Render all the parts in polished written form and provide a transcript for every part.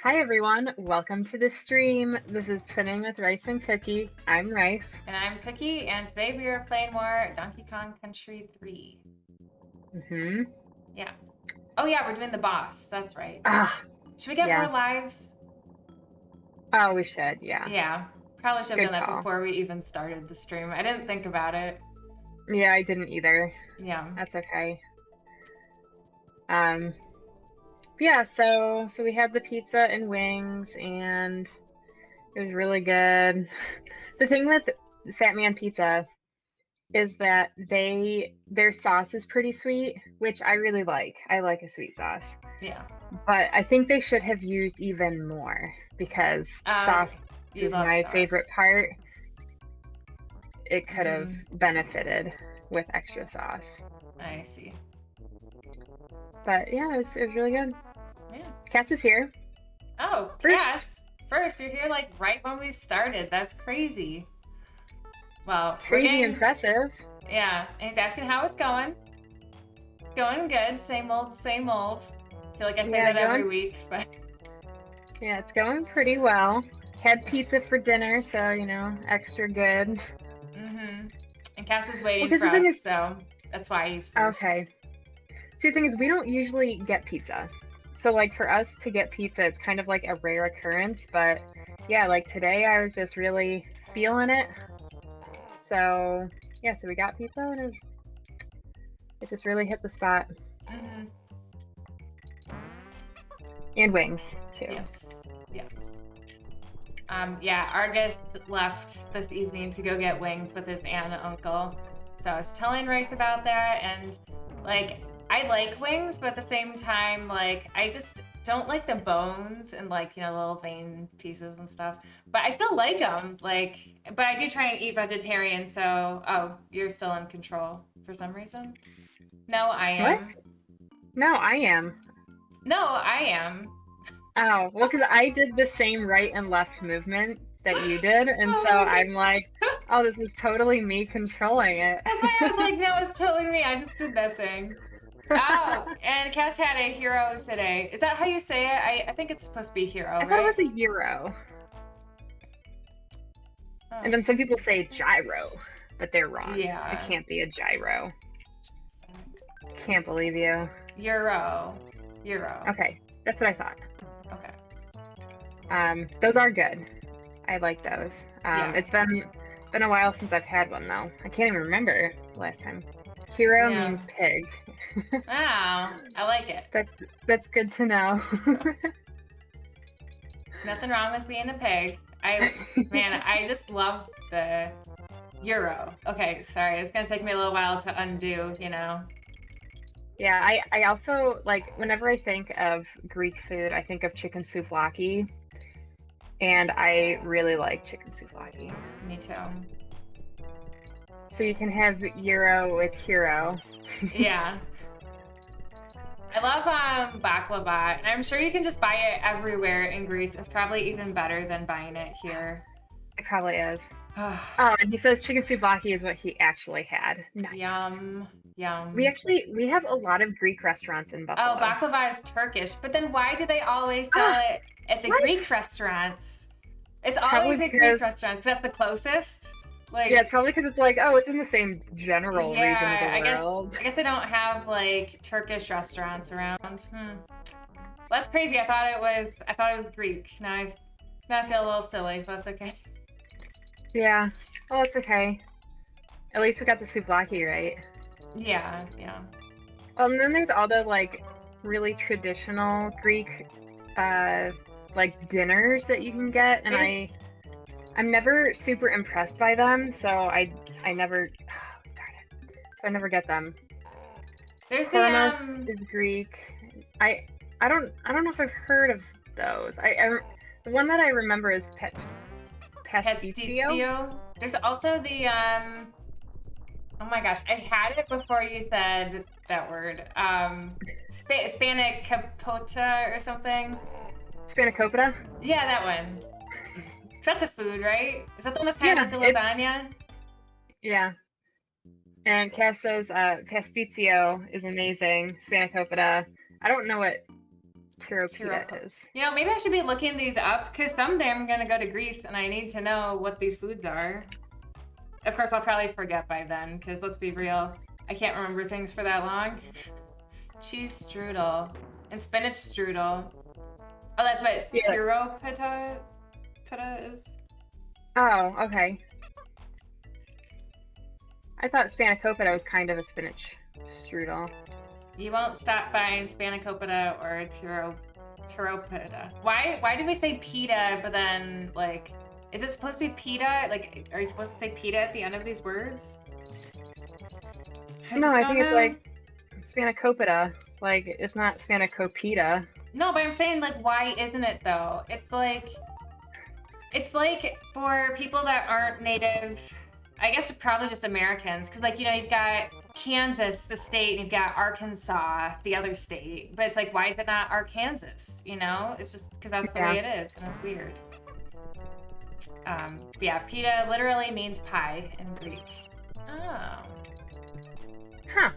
Hi everyone, welcome to the stream. This is Twinning with Rice and Cookie. I'm Rice. And I'm Cookie, and today we are playing more Donkey Kong Country 3. Mm-hmm. Yeah. Oh yeah, we're doing the boss. That's right. Ah, Should we get more yeah. lives? Oh, we should, yeah. Yeah. Probably should have Good done that call. before we even started the stream. I didn't think about it. Yeah, I didn't either. Yeah. That's okay. Yeah, so we had the pizza and wings, and it was really good. The thing with Fat Man Pizza is that their sauce is pretty sweet, which I really like. I like a sweet sauce. Yeah. But I think they should have used even more because sauce You is love my sauce. favorite part. It could have benefited with extra sauce. I see. But yeah, it was really good. Yeah. Cass is here. Oh, Cass. First, you're here like right when we started. That's crazy. Well, Crazy impressive. Yeah, and he's asking how it's going. It's going good. Same old, same old. I feel like I say that every week, but yeah, it's going pretty well. Had pizza for dinner, so extra good. And Cass was waiting for us, so that's why he's first. Okay. See, the thing is, we don't usually get pizza. So, like, for us to get pizza, it's kind of like a rare occurrence. But, yeah, like, today I was just really feeling it. So, yeah, so we got pizza, and it just really hit the spot. And wings, too. Yes. Yeah, Argus left this evening to go get wings with his aunt and uncle. So I was telling Rice about that, and, like, I like wings, but at the same time, like, I just don't like the bones and, like, little vein pieces and stuff. But I still like them, like, but I do try and eat vegetarian, so, oh, you're still in control for some reason? No, I am. What? No, I am. No, I am. Oh, well, because I did the same right and left movement that you did, and so I'm like, oh, this is totally me controlling it. That's why I was like, no, it's totally me. I just did that thing. Oh, and Cass had a hero today. Is that how you say it? I think it's supposed to be hero, right? I thought it was a gyro. Oh. And then some people say gyro, but they're wrong. Yeah. It can't be a gyro. Can't believe you. Euro. Okay, that's what I thought. Okay. Those are good. I like those. Yeah. It's been a while since I've had one though. I can't even remember the last time. Hero means pig. Oh, I like it. That's good to know. Nothing wrong with being a pig. I just love the Euro. Okay, sorry, it's gonna take me a little while to undo, Yeah, I also, like, whenever I think of Greek food, I think of chicken souvlaki, and I really like chicken souvlaki. Me too. So you can have Euro with hero. Yeah. I love baklava, and I'm sure you can just buy it everywhere in Greece. It's probably even better than buying it here. It probably is. Oh, and he says chicken souvlaki is what he actually had. Nice. Yum. We have a lot of Greek restaurants in Buffalo. Oh, baklava is Turkish, but then why do they always sell it at the Greek restaurants? It's always at Greek restaurants because that's the closest. Like, yeah, it's probably because it's like, oh, it's in the same general region of the world. I guess they don't have like Turkish restaurants around. That's crazy. I thought it was Greek. Now I feel a little silly, but that's okay. Yeah. Well, it's okay. At least we got the souvlaki right. Yeah. Well, and then there's all the like really traditional Greek like dinners that you can get, and I'm never super impressed by them, so I never darn it. So I never get them. There's Kronos is Greek. I don't know if I've heard of those. The one that I remember is Pastizio. There's also the oh my gosh, I had it before you said that word. Spanakopita or something. Spanakopita? Yeah, that one. That's a food, right? Is that the one that's kind of like the lasagna? Yeah. And Cass says Pastizio is amazing. Spanakopita. I don't know what Tiropita is. You know, maybe I should be looking these up because someday I'm gonna go to Greece and I need to know what these foods are. Of course, I'll probably forget by then because let's be real, I can't remember things for that long. Cheese strudel and spinach strudel. Oh, that's what tiropita is. Oh, okay. I thought spanakopita was kind of a spinach strudel. You won't stop buying spanakopita or tiropita. Why did we say pita, but then, like, is it supposed to be pita? Like, are you supposed to say pita at the end of these words? I think it's like spanakopita. Like, it's not spanakopita. No, but I'm saying, like, why isn't it, though? It's like for people that aren't native, I guess probably just Americans, because, like, you know, you've got Kansas, the state, and you've got Arkansas, the other state. But it's like, why is it not Arkansas? You know? It's just because that's the way it is, and it's weird. Yeah, pita literally means pie in Greek. Oh. Huh.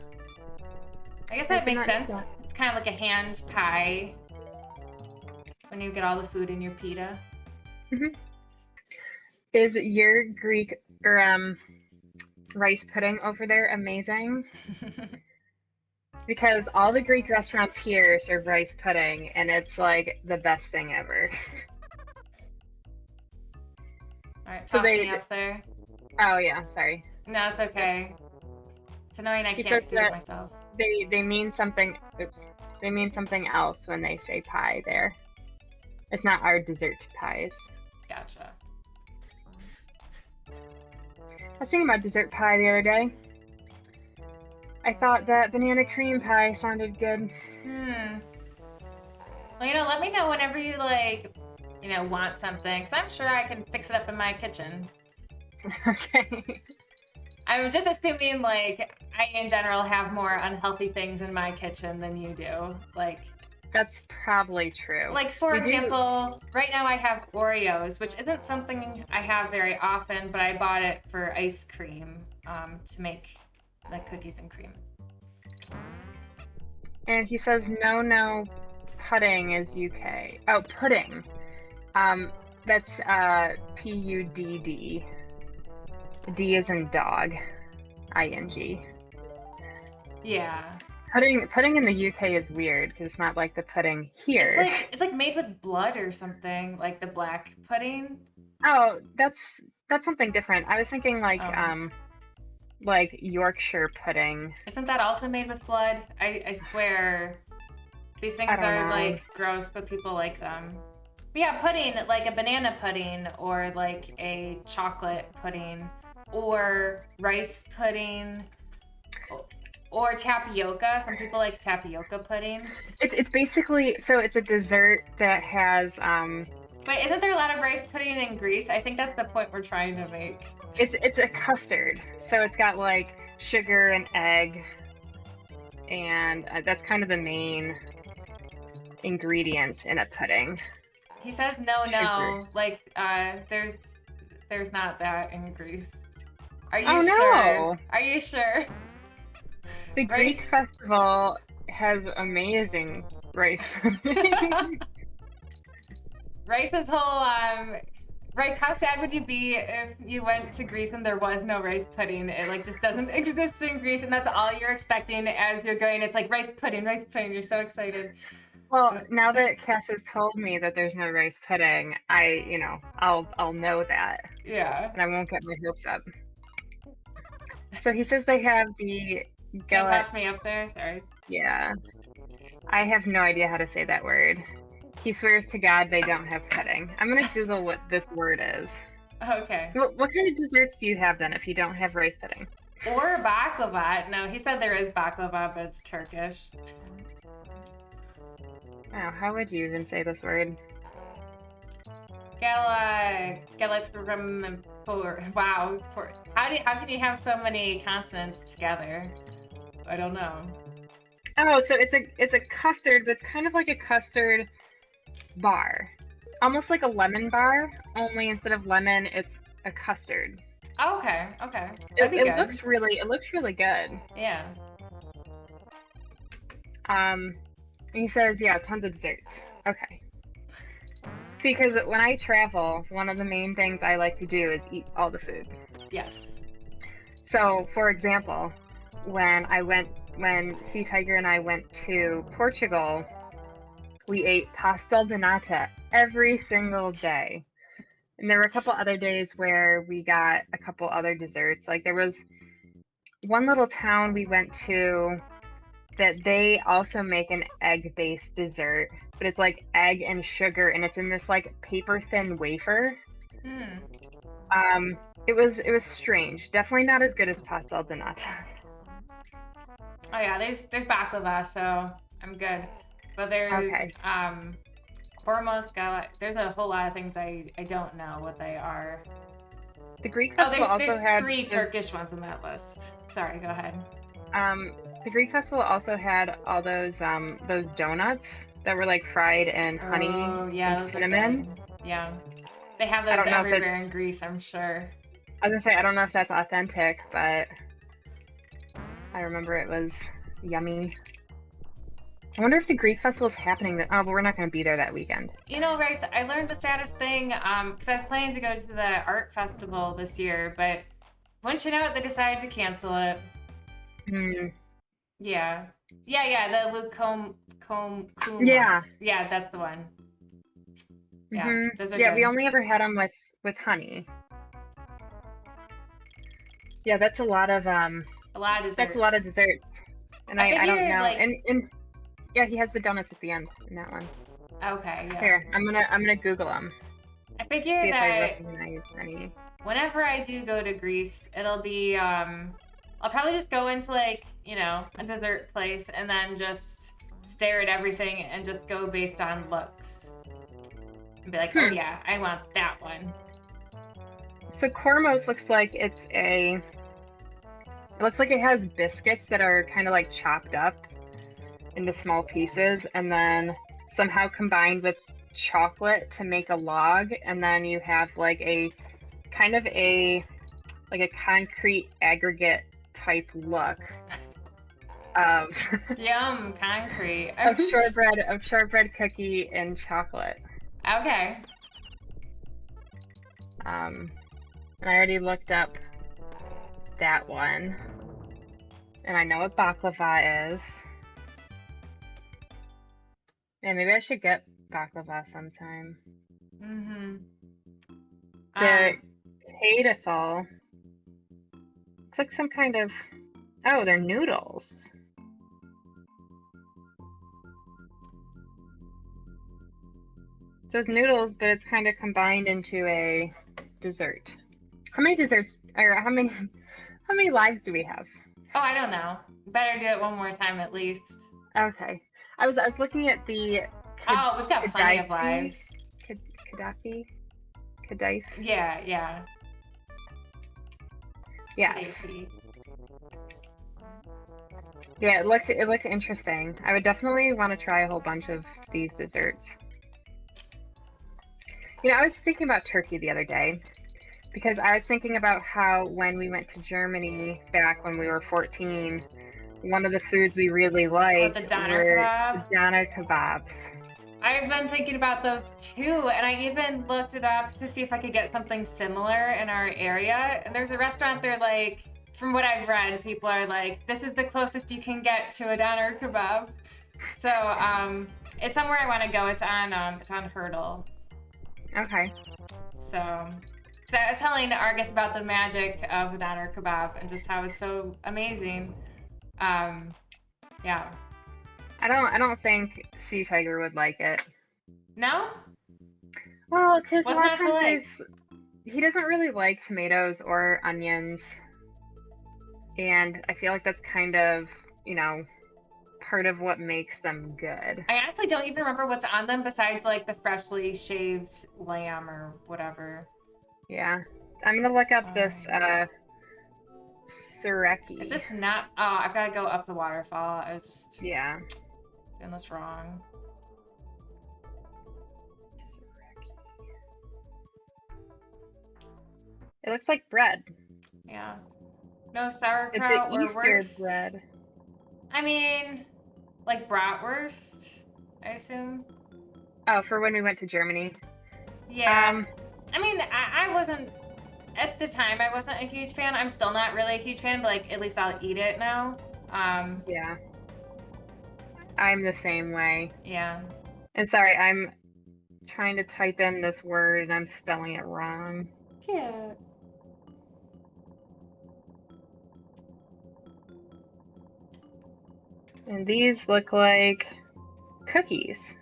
I guess that makes sense. It's kind of like a hand pie when you get all the food in your pita. Mm-hmm. Is your Greek or rice pudding over there amazing? Because all the Greek restaurants here serve rice pudding, and it's like the best thing ever. All right, toss me up there. Oh yeah, sorry. No, it's okay. It's annoying I can't do it myself. They mean something. Oops. They mean something else when they say pie there. It's not our dessert pies. Gotcha. I was thinking about dessert pie the other day. I thought that banana cream pie sounded good. Well, you know, let me know whenever you, like, you know, want something, because I'm sure I can fix it up in my kitchen. Okay. I'm just assuming, like, I in general have more unhealthy things in my kitchen than you do. Like, that's probably true. Like, for example, right now I have Oreos, which isn't something I have very often, but I bought it for ice cream to make like cookies and cream. And he says no, pudding is UK. Oh, pudding. That's PUDD. D is in dog. ING. Yeah. Pudding in the UK is weird because it's not like the pudding here. It's like made with blood or something, like the black pudding. Oh, that's something different. I was thinking like Yorkshire pudding. Isn't that also made with blood? I swear these things are like gross, but people like them. But yeah, pudding, like a banana pudding or like a chocolate pudding or rice pudding. Or tapioca. Some people like tapioca pudding. It's basically, so it's a dessert that has But isn't there a lot of rice pudding in Greece? I think that's the point we're trying to make. It's a custard. So it's got like sugar and egg, and that's kind of the main ingredients in a pudding. He says no. Like there's not that in Greece. Are you sure? No. Are you sure? The Greek festival has amazing rice pudding. Rice's whole Rice, how sad would you be if you went to Greece and there was no rice pudding? It like just doesn't exist in Greece, and that's all you're expecting as you're going. It's like rice pudding. You're so excited. Well, now that Cass has told me that there's no rice pudding, I'll know that. Yeah. And I won't get my hopes up. So he says they have the Can you toss me up there? Sorry. Yeah. I have no idea how to say that word. He swears to God they don't have pudding. I'm gonna Google what this word is. Okay. What kind of desserts do you have then if you don't have rice pudding? Or baklava. No, he said there is baklava, but it's Turkish. Oh, how would you even say this word? Wow. How can you have so many consonants together? I don't know. Oh, so it's a custard, but it's kind of like a custard bar. Almost like a lemon bar, only instead of lemon, it's a custard. Oh, okay. It looks really good. Yeah. He says, yeah, tons of desserts. Okay. See, because when I travel, one of the main things I like to do is eat all the food. Yes. So, for example, when Sea Tiger and I went to Portugal, we ate pastel de nata every single day. And there were a couple other days where we got a couple other desserts. Like there was one little town we went to that they also make an egg-based dessert, but it's like egg and sugar, and it's in this like paper-thin wafer. Hmm. It was strange. Definitely not as good as pastel de nata. Oh yeah, there's baklava, so I'm good. But there's Okay. Hormuz Gala. There's a whole lot of things I don't know what they are. The Greek Oh, festival also there's had 3 those. Turkish ones on that list. Sorry, go ahead. The Greek festival also had all those donuts that were like fried in honey Oh yeah, and those are cinnamon. good. Yeah, they have I those don't know if everywhere it's. in Greece, I'm sure. I was gonna say I don't know if that's authentic, but I remember it was yummy. I wonder if the Greek festival is happening. Oh, but we're not gonna be there that weekend. You know, Rice, I learned the saddest thing because I was planning to go to the art festival this year, but once you know it, they decided to cancel it. Hmm. Yeah, yeah, the Luke Yeah. Kumos. Yeah, that's the one. Yeah, Mhm. those are Yeah, we good. only ever had them with honey. Yeah, that's a lot of A lot of that's a lot of desserts. desserts. And I I don't figured know. like, And yeah, he has the donuts at the end in that one. okay, yeah. Here, I'm gonna Google them. I See figure if I that recognize any. whenever I do go to Greece, it'll be I'll probably just go into like, a dessert place and then just stare at everything and just go based on looks. And be like, "Oh Hmm. yeah, I want that one." So Cormos looks like it looks like it has biscuits that are kind of like chopped up into small pieces and then somehow combined with chocolate to make a log, and then you have like a kind of a like a concrete aggregate type look of Yum, concrete. of shortbread cookie and chocolate. Okay. And I already looked up that one, and I know what baklava is. Yeah, maybe I should get baklava sometime. Mm-hmm. The Tadeful. It's like some kind of. Oh, they're noodles. So it's noodles, but it's kind of combined into a dessert. How many desserts, or how many lives do we have? Oh, I don't know. Better do it one more time at least. Okay. I was looking at the Oh, we've got plenty of Gaddafi. lives. Gaddafi? Gaddafi? Yeah. Yes. Daisy. Yeah, it looked interesting. I would definitely want to try a whole bunch of these desserts. I was thinking about turkey the other day because I was thinking about how when we went to Germany back when we were 14, one of the foods we really liked the doner were kebab? the doner kebabs. I've been thinking about those too, and I even looked it up to see if I could get something similar in our area. And there's a restaurant there, like, from what I've read, people are like, this is the closest you can get to a doner kebab. So, it's somewhere I want to go. It's on Hurdle. Okay. So I was telling Argus about the magic of a doner kebab and just how it's so amazing. Yeah. I don't think Sea Tiger would like it. No? Well, because a What's lot not of to times like? he doesn't really like tomatoes or onions, and I feel like that's kind of, part of what makes them good. I honestly don't even remember what's on them besides like the freshly shaved lamb or whatever. Yeah. I'm gonna look up this Sureki. Is this not? Oh, I've got to go up the waterfall. I was just Yeah. doing this wrong. It looks like bread. Yeah. No sauerkraut It's an or Easter worst. bread. I mean, like bratwurst. I assume. Oh, for when we went to Germany. Yeah. I mean, I wasn't at the time. I wasn't a huge fan. I'm still not really a huge fan, but like at least I'll eat it now. Yeah. I'm the same way. Yeah. And sorry, I'm trying to type in this word and I'm spelling it wrong. Yeah. And these look like cookies.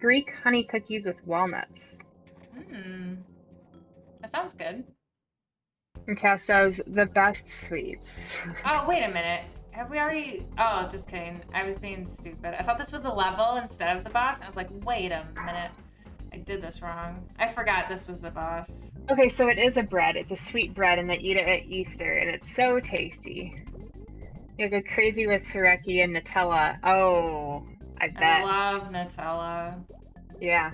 Greek honey cookies with walnuts. Hmm. That sounds good. And Cass says the best sweets. Oh, wait a minute. Have we already? Oh, just kidding. I was being stupid. I thought this was a level instead of the boss. I was like, wait a minute. I did this wrong. I forgot this was the boss. Okay, so it is a bread. It's a sweet bread, and they eat it at Easter, and it's so tasty. You go crazy with Sureki and Nutella. Oh, I I bet. love Nutella. Yeah.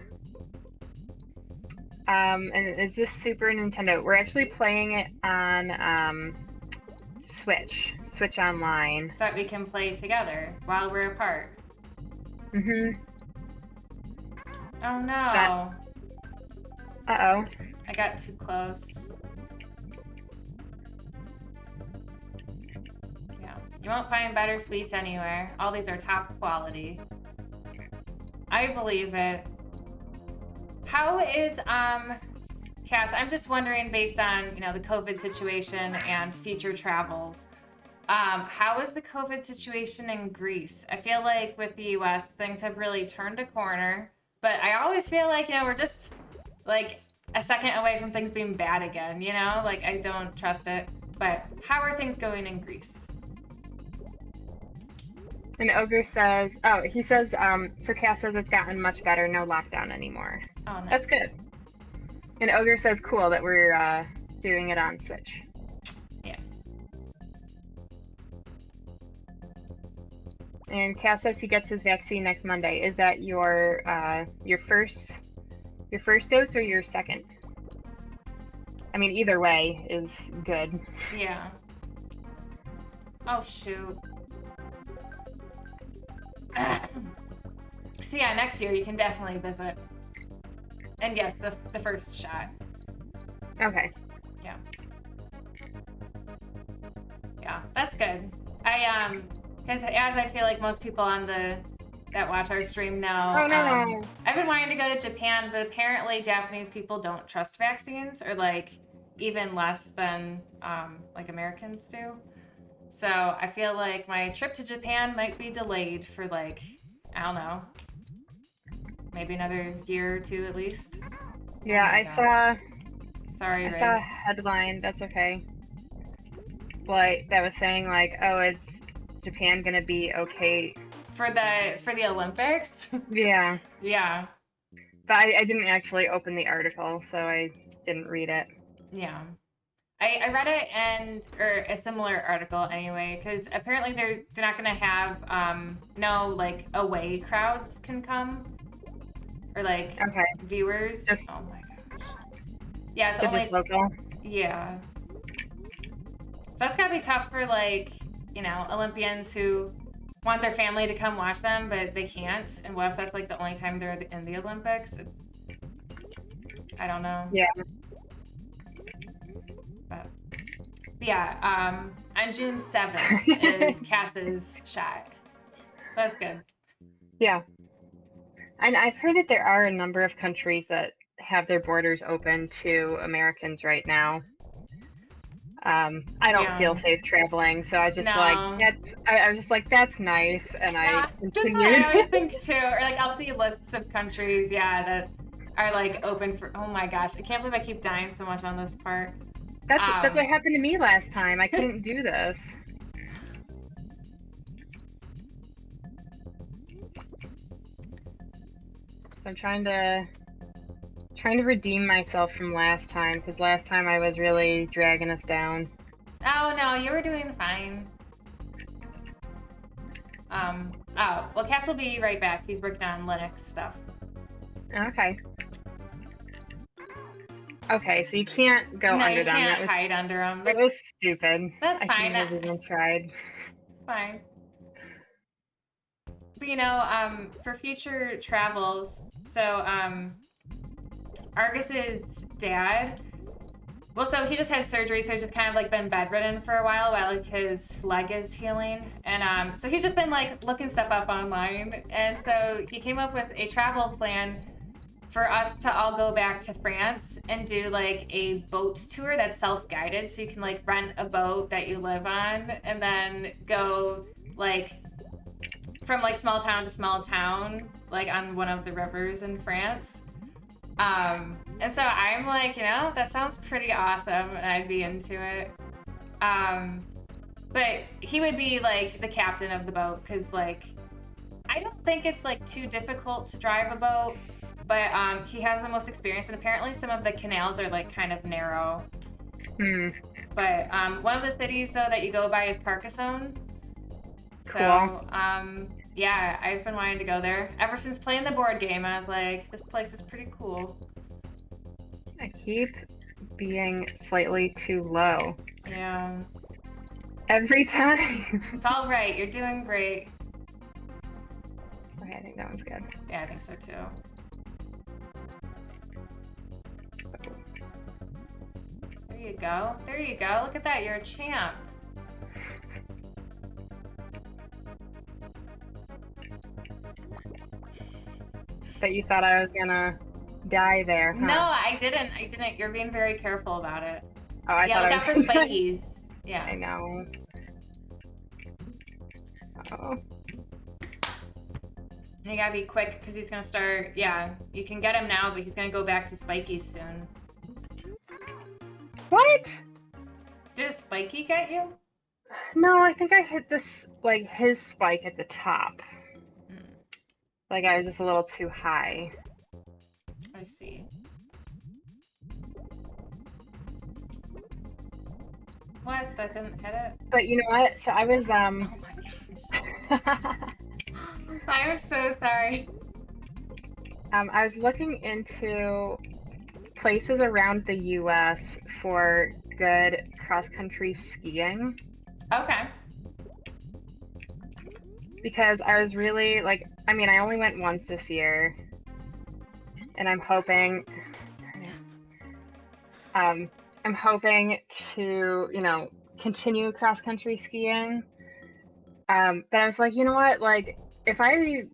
And is this Super Nintendo? We're actually playing it on Switch Online. So that we can play together while we're apart. Mhm. Oh no. Uh-oh. I got too close. Yeah. You won't find better sweets anywhere. All these are top quality. I believe it. How is Cass, I'm just wondering based on, the COVID situation and future travels. How is the COVID situation in Greece? I feel like with the US, things have really turned a corner, but I always feel like, we're just like a second away from things being bad again, Like I don't trust it. But how are things going in Greece? And Ogre says, oh, he says, so Cass says it's gotten much better, no lockdown anymore. Oh, nice. That's good. And Ogre says, cool that we're doing it on Switch. Yeah. And Cass says he gets his vaccine next Monday. Is that your first dose or your second? I mean, either way is good. Yeah. Oh shoot. So yeah, next year you can definitely visit. And yes, the first shot. Okay. Yeah. Yeah, that's good. Because as I feel like most people that watch our stream know, Oh no. I've been wanting to go to Japan, but apparently Japanese people don't trust vaccines, or like even less than like Americans do. So I feel like my trip to Japan might be delayed for like, I don't know, maybe another year or two at least. Yeah, Oh my God. Sorry, I saw a headline. That's okay. Like that was saying like, oh, is Japan gonna be okay for the Olympics? Yeah. Yeah. But I didn't actually open the article, so I didn't read it. Yeah. I read it or a similar article anyway, because apparently they're not gonna have no like away crowds can come or like Okay. viewers. Just, oh my gosh. Yeah, it's so only just local. Yeah. So that's gotta be tough for like, Olympians who want their family to come watch them, but they can't. And what if that's like the only time they're in the Olympics? I don't know. Yeah. But yeah, on June 7th is Cass's shot. So that's good. Yeah. And I've heard that there are a number of countries that have their borders open to Americans right now. I don't feel safe traveling, so I was just I was just like, that's nice, and I continued. I always think too, or like I'll see lists of countries, that are like open for. Oh my gosh, I can't believe I keep dying so much on this part. That's what happened to me last time. I couldn't do this. So I'm trying to redeem myself from last time, because last time I was really dragging us down. Oh no, you were doing fine. Oh, well, Cass will be right back. He's working on Linux stuff. Okay. Okay, so you can't go under them. No, you can't hide under them. That was stupid. That's fine. I shouldn't have even tried. It's fine. but for future travels, so Argus's dad. Well, so he just had surgery, so he's just kind of like been bedridden for a while like his leg is healing, and so he's just been like looking stuff up online, and so he came up with a travel plan for us to all go back to France and do like a boat tour that's self-guided, so you can like rent a boat that you live on and then go like from like small town to small town, like on one of the rivers in France. And so I'm like, that sounds pretty awesome, and I'd be into it. But he would be like the captain of the boat, because like I don't think it's like too difficult to drive a boat, but he has the most experience, and apparently some of the canals are like kind of narrow. But one of the cities though that you go by is Carcassonne. So yeah, I've been wanting to go there ever since playing the board game. I was like, this place is pretty cool. I keep being slightly too low. Yeah. Every time. It's all right. You're doing great. Okay, I think that one's good. Yeah, I think so too. There you go. There you go. Look at that. You're a champ. But you thought I was gonna die there, huh? No, I didn't. I didn't. You're being very careful about it. Oh, I thought look I out for was spikies. Yeah. I know. Uh-oh. You gotta be quick because he's gonna start. Yeah, you can get him now, but he's gonna go back to spikies soon. What? Did a spiky get you? No, I think I hit this, like, his spike at the top. Like, I was just a little too high. I see. What? That didn't hit it? But you know what? So I was, Oh my gosh. I'm so sorry. I was looking into places around the US for good cross-country skiing. Okay. Because I was really, like, I mean, I only went once this year. And I'm hoping, I'm hoping to, continue cross-country skiing. But I was like, you know what? Like, if I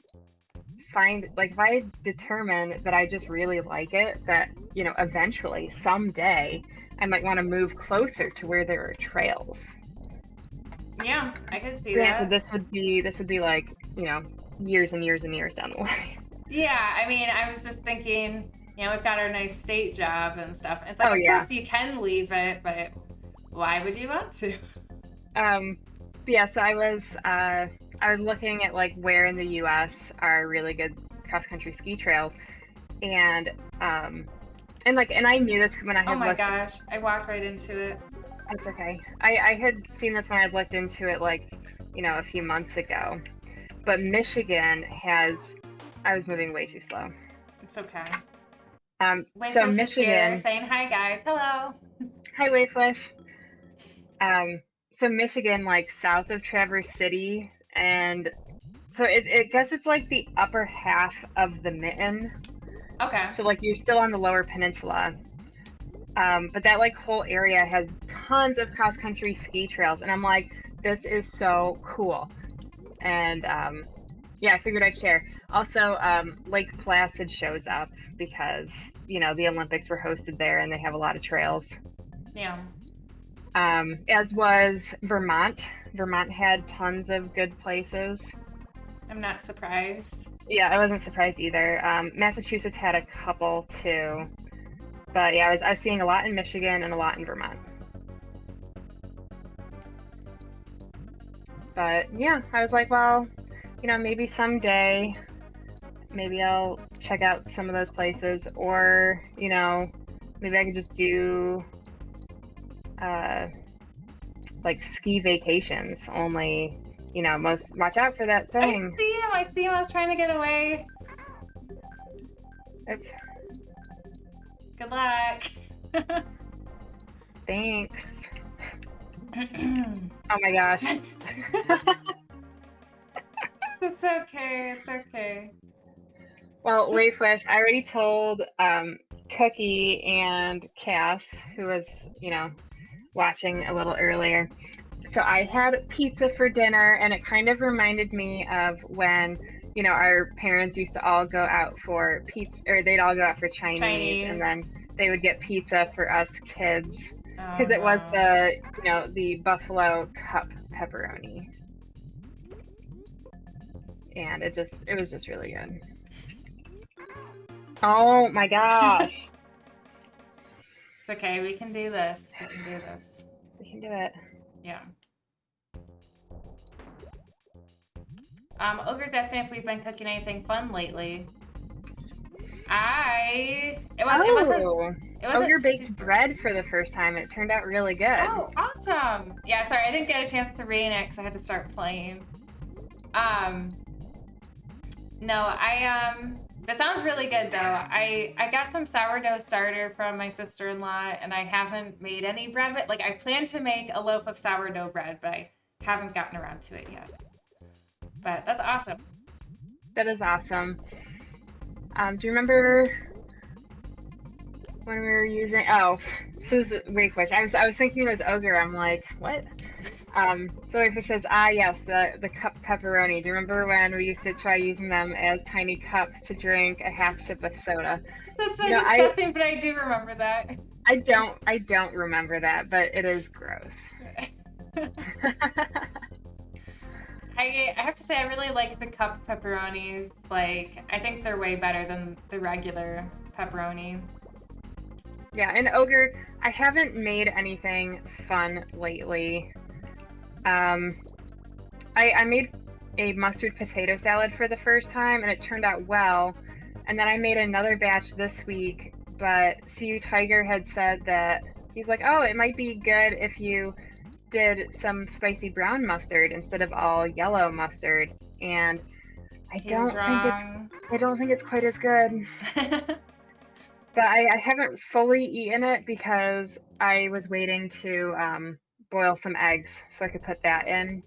determine that I just really like it, that, eventually, someday, I might want to move closer to where there are trails. Yeah, I could see Granted, that. this would be like, years and years and years down the line. Yeah, I mean, I was just thinking, we've got our nice state job and stuff. It's like, Oh, course you can leave it, but why would you want to? Yeah, so I was looking at like where in the US are really good cross-country ski trails, and I knew this when I had Oh my looked. gosh, I walked right into it. That's okay. I had seen this when I looked into it like, a few months ago. But Michigan has, I was moving way too slow. It's okay. So Michigan here, saying hi guys, hello. Hi Wayfish. So Michigan, like south of Traverse City, and so it guess it's like the upper half of the mitten. Okay. So like you're still on the lower peninsula. But that like whole area has tons of cross-country ski trails, and I'm like, this is so cool. And yeah, I figured I'd share. Also, Lake Placid shows up because, the Olympics were hosted there and they have a lot of trails. Yeah. As was Vermont. Vermont had tons of good places. I'm not surprised. Yeah, I wasn't surprised either. Massachusetts had a couple too. But yeah, I was seeing a lot in Michigan and a lot in Vermont. But yeah, I was like, well, maybe someday, maybe I'll check out some of those places, or, maybe I could just do, like ski vacations, only, watch out for that thing. I see him, I was trying to get away. Oops. Good luck. Thanks. Oh my gosh. It's okay. It's okay. Well, Wayflash, I already told Cookie and Cass, who was, watching a little earlier. So I had pizza for dinner, and it kind of reminded me of when, our parents used to all go out for pizza, or they'd all go out for Chinese, and then Chinese. they would get pizza for us kids, Oh because it was no. the Buffalo Cup pepperoni, and it was just really good. Oh my gosh, It's okay. We can do this. We can do this. we can do it. Yeah. Ogre's asking if we've been cooking anything fun lately. It wasn't Ogre baked super. bread for the first time. It turned out really good. Oh, awesome. Yeah, sorry, I didn't get a chance to read it because I had to start playing. No, that sounds really good though. I got some sourdough starter from my sister-in-law, and I haven't made any bread, but like I plan to make a loaf of sourdough bread, but I haven't gotten around to it yet. But that's awesome. That is awesome. Do you remember when we were using? Oh, this is Wayfish. I was thinking it was Ogre. I'm like, what? So Wayfish says, yes, the cup pepperoni. Do you remember when we used to try using them as tiny cups to drink a half sip of soda? That's so disgusting, but I do remember that. I don't remember that, but it is gross. I have to say I really like the cup pepperonis. Like I think they're way better than the regular pepperoni. Yeah, and Ogre, I haven't made anything fun lately. I made a mustard potato salad for the first time, and it turned out well. And then I made another batch this week, but CU Tiger had said that he's like, oh, it might be good if you did some spicy brown mustard instead of all yellow mustard, and I don't think it's quite as good. But I haven't fully eaten it because I was waiting to boil some eggs so I could put that in.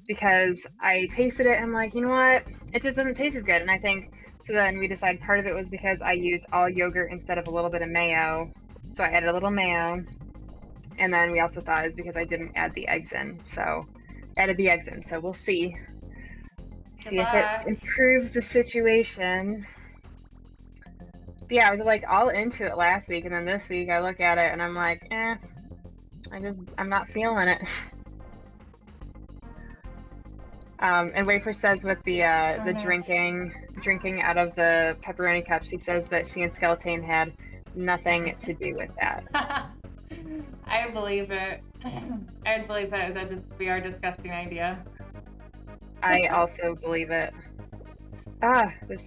Because I tasted it and I'm like, you know what? It just doesn't taste as good. And I think so then we decided part of it was because I used all yogurt instead of a little bit of mayo. So I added a little mayo. And then we also thought it was because I didn't add the eggs in. So added the eggs in. So we'll see. See if it improves the situation. But yeah, I was like all into it last week, and then this week I look at it and I'm like, I'm not feeling it. And Wafer says with the drinking out of the pepperoni cup, she says that she and Skeleton had nothing to do with that. I believe it. I believe that that just be our disgusting idea. I also believe it. This.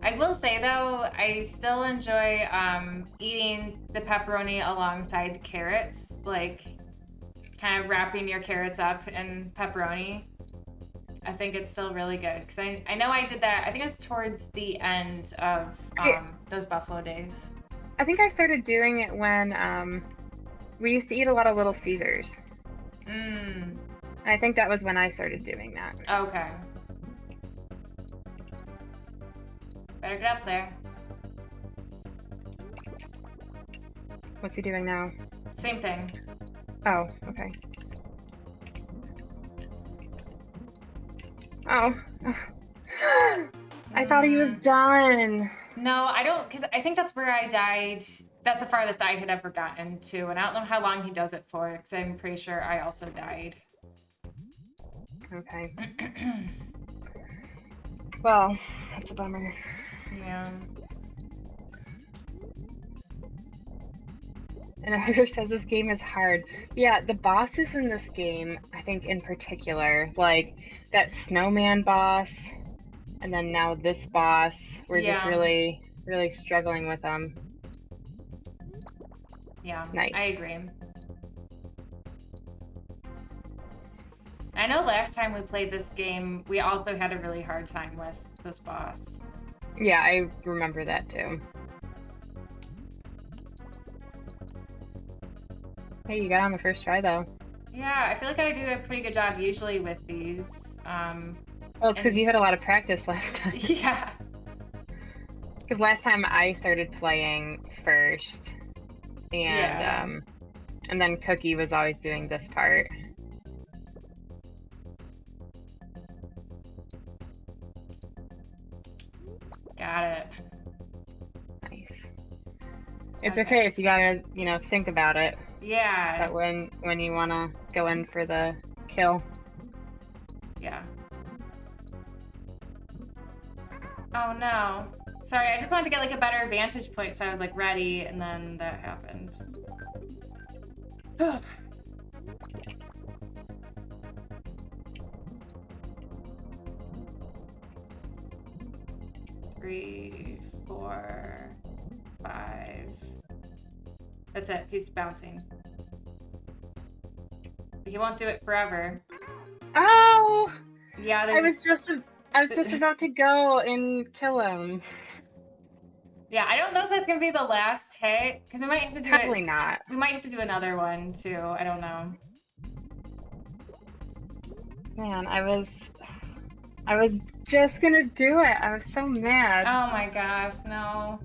I will say though, I still enjoy eating the pepperoni alongside carrots, like kind of wrapping your carrots up in pepperoni. I think it's still really good because I know I did that. I think it was towards the end of those Buffalo days. I think I started doing it when we used to eat a lot of Little Caesars. And I think that was when I started doing that. Okay. Better get up there. What's he doing now? Same thing. Oh, okay. Oh. I thought he was done. No, I don't, because I think that's where I died. That's the farthest I had ever gotten to, and I don't know how long he does it for, because I'm pretty sure I also died. Okay. Well, that's a bummer. Yeah. And Ogre says this game is hard. Yeah, the bosses in this game, I think in particular, like that snowman boss, and then now this boss, we're just really, really struggling with them. Yeah, nice. I agree. I know last time we played this game, we also had a really hard time with this boss. Yeah, I remember that too. Hey, you got on the first try though. Yeah, I feel like I do a pretty good job usually with these. Well, it's because And you had a lot of practice last time. yeah, Because last time I started playing first, yeah, and then Cookie was always doing this part. got it. Nice. It's okay if you gotta, think about it. Yeah, But when you wanna go in for the kill. yeah. Oh no. Sorry, I just wanted to get like a better vantage point, so I was like ready, and then that happened. 3, 4, 5. That's it. He's bouncing. He won't do it forever. Oh! Yeah, I was just about to go and kill him. Yeah, I don't know if that's gonna be the last hit, because we might have to do Probably it. not. We might have to do another one too. I don't know. Man, I was just gonna do it. I was so mad. Oh my gosh, no.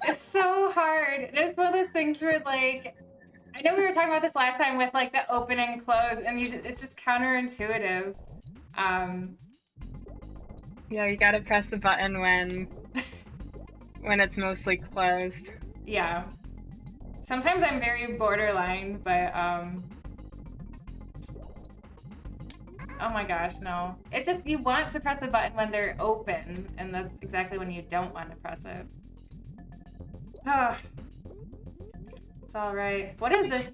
It's so hard. It's one of those things where like, I know we were talking about this last time with like the open and close, and it's just counterintuitive. Yeah, you gotta press the button when it's mostly closed. Yeah. Sometimes I'm very borderline, but oh my gosh, no. It's just you want to press the button when they're open, and that's exactly when you don't want to press it. Ah. It's all right. What's the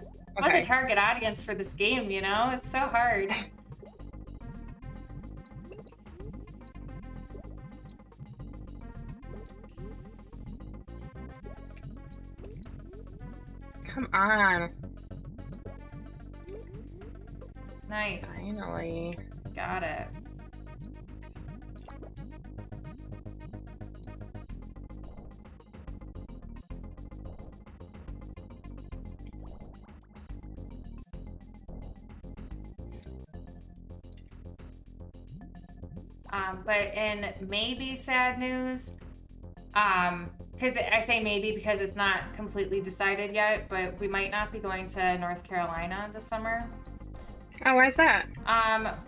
target audience for this game, you know? It's so hard. Come on. Nice. Finally. Got it. But in maybe sad news, because I say maybe because it's not completely decided yet, but we might not be going to North Carolina this summer. Oh, why is that?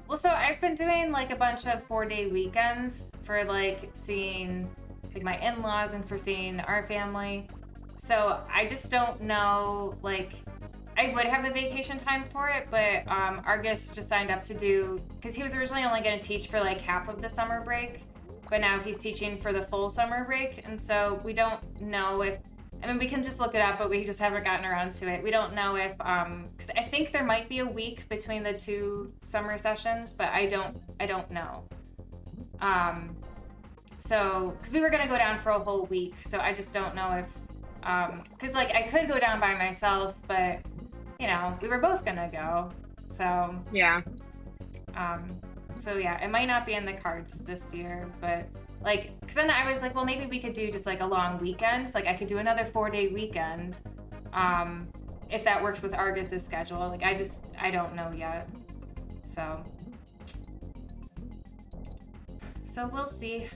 Well, so I've been doing like a bunch of 4-day weekends for like seeing like my in-laws and for seeing our family. So I just don't know, like, I would have the vacation time for it, but Argus just signed up to do, because he was originally only going to teach for like half of the summer break, but now he's teaching for the full summer break. And so we don't know if, I mean, we can just look it up, but we just haven't gotten around to it. We don't know if, because I think there might be a week between the 2 summer sessions, but I don't know. So, because we were going to go down for a whole week, so I just don't know if, because like I could go down by myself, but you know, we were both gonna go, so Yeah. So yeah, it might not be in the cards this year, but like, because then I was like, well, maybe we could do just like a long weekend. Like I could do another 4-day weekend, if that works with Argus's schedule. Like I don't know yet, so we'll see.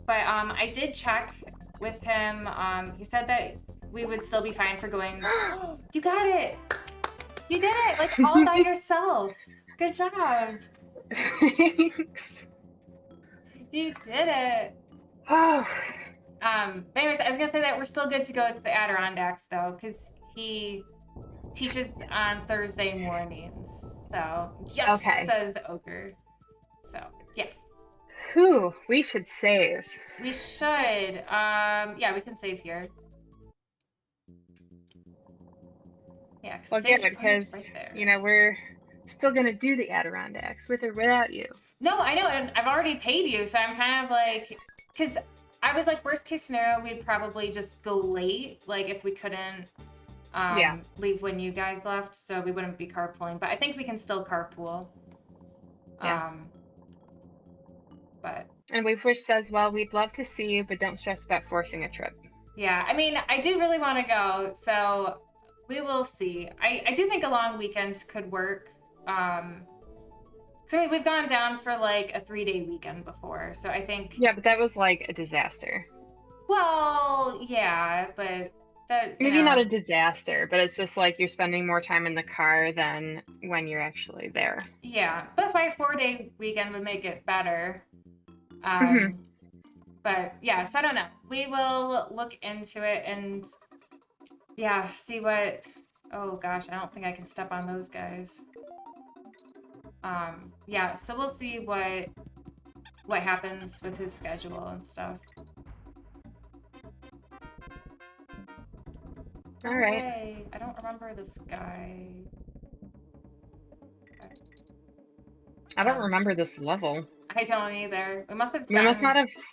But I did check with him. He said that we would still be fine for going. You got it! You did it! Like all by yourself. Good job. You did it. Oh. But anyways, I was gonna say that we're still good to go to the Adirondacks though, because he teaches on Thursday mornings. So yes, Okay. says Ogre. So yeah. Whew, we should save. We should. Yeah, we can save here. Yeah, Well, good, because right we're still gonna do the Adirondacks with or without you. No, I know, and I've already paid you, so I'm kind of like, because I was like, worst case scenario, we'd probably just go late, like if we couldn't leave when you guys left, so we wouldn't be carpooling. But I think we can still carpool. Yeah. But. And Wavewish says, well, we'd love to see you, but don't stress about forcing a trip. Yeah, I mean, I do really want to go, so we will see. I do think a long weekend could work. So I mean, we've gone down for like a 3-day weekend before, so I think, Yeah, but that was like a disaster. well, yeah, but that, Maybe not a disaster, but it's just like you're spending more time in the car than when you're actually there. yeah, but that's why a 4-day weekend would make it better. Hmm. Um, but yeah, so I don't know. We will look into it and yeah, see what. Oh gosh, I don't think I can step on those guys. Yeah, so we'll see what happens with his schedule and stuff. All No right. way. I don't remember this guy. I don't remember this level. I don't either. We must have We must not gotten have.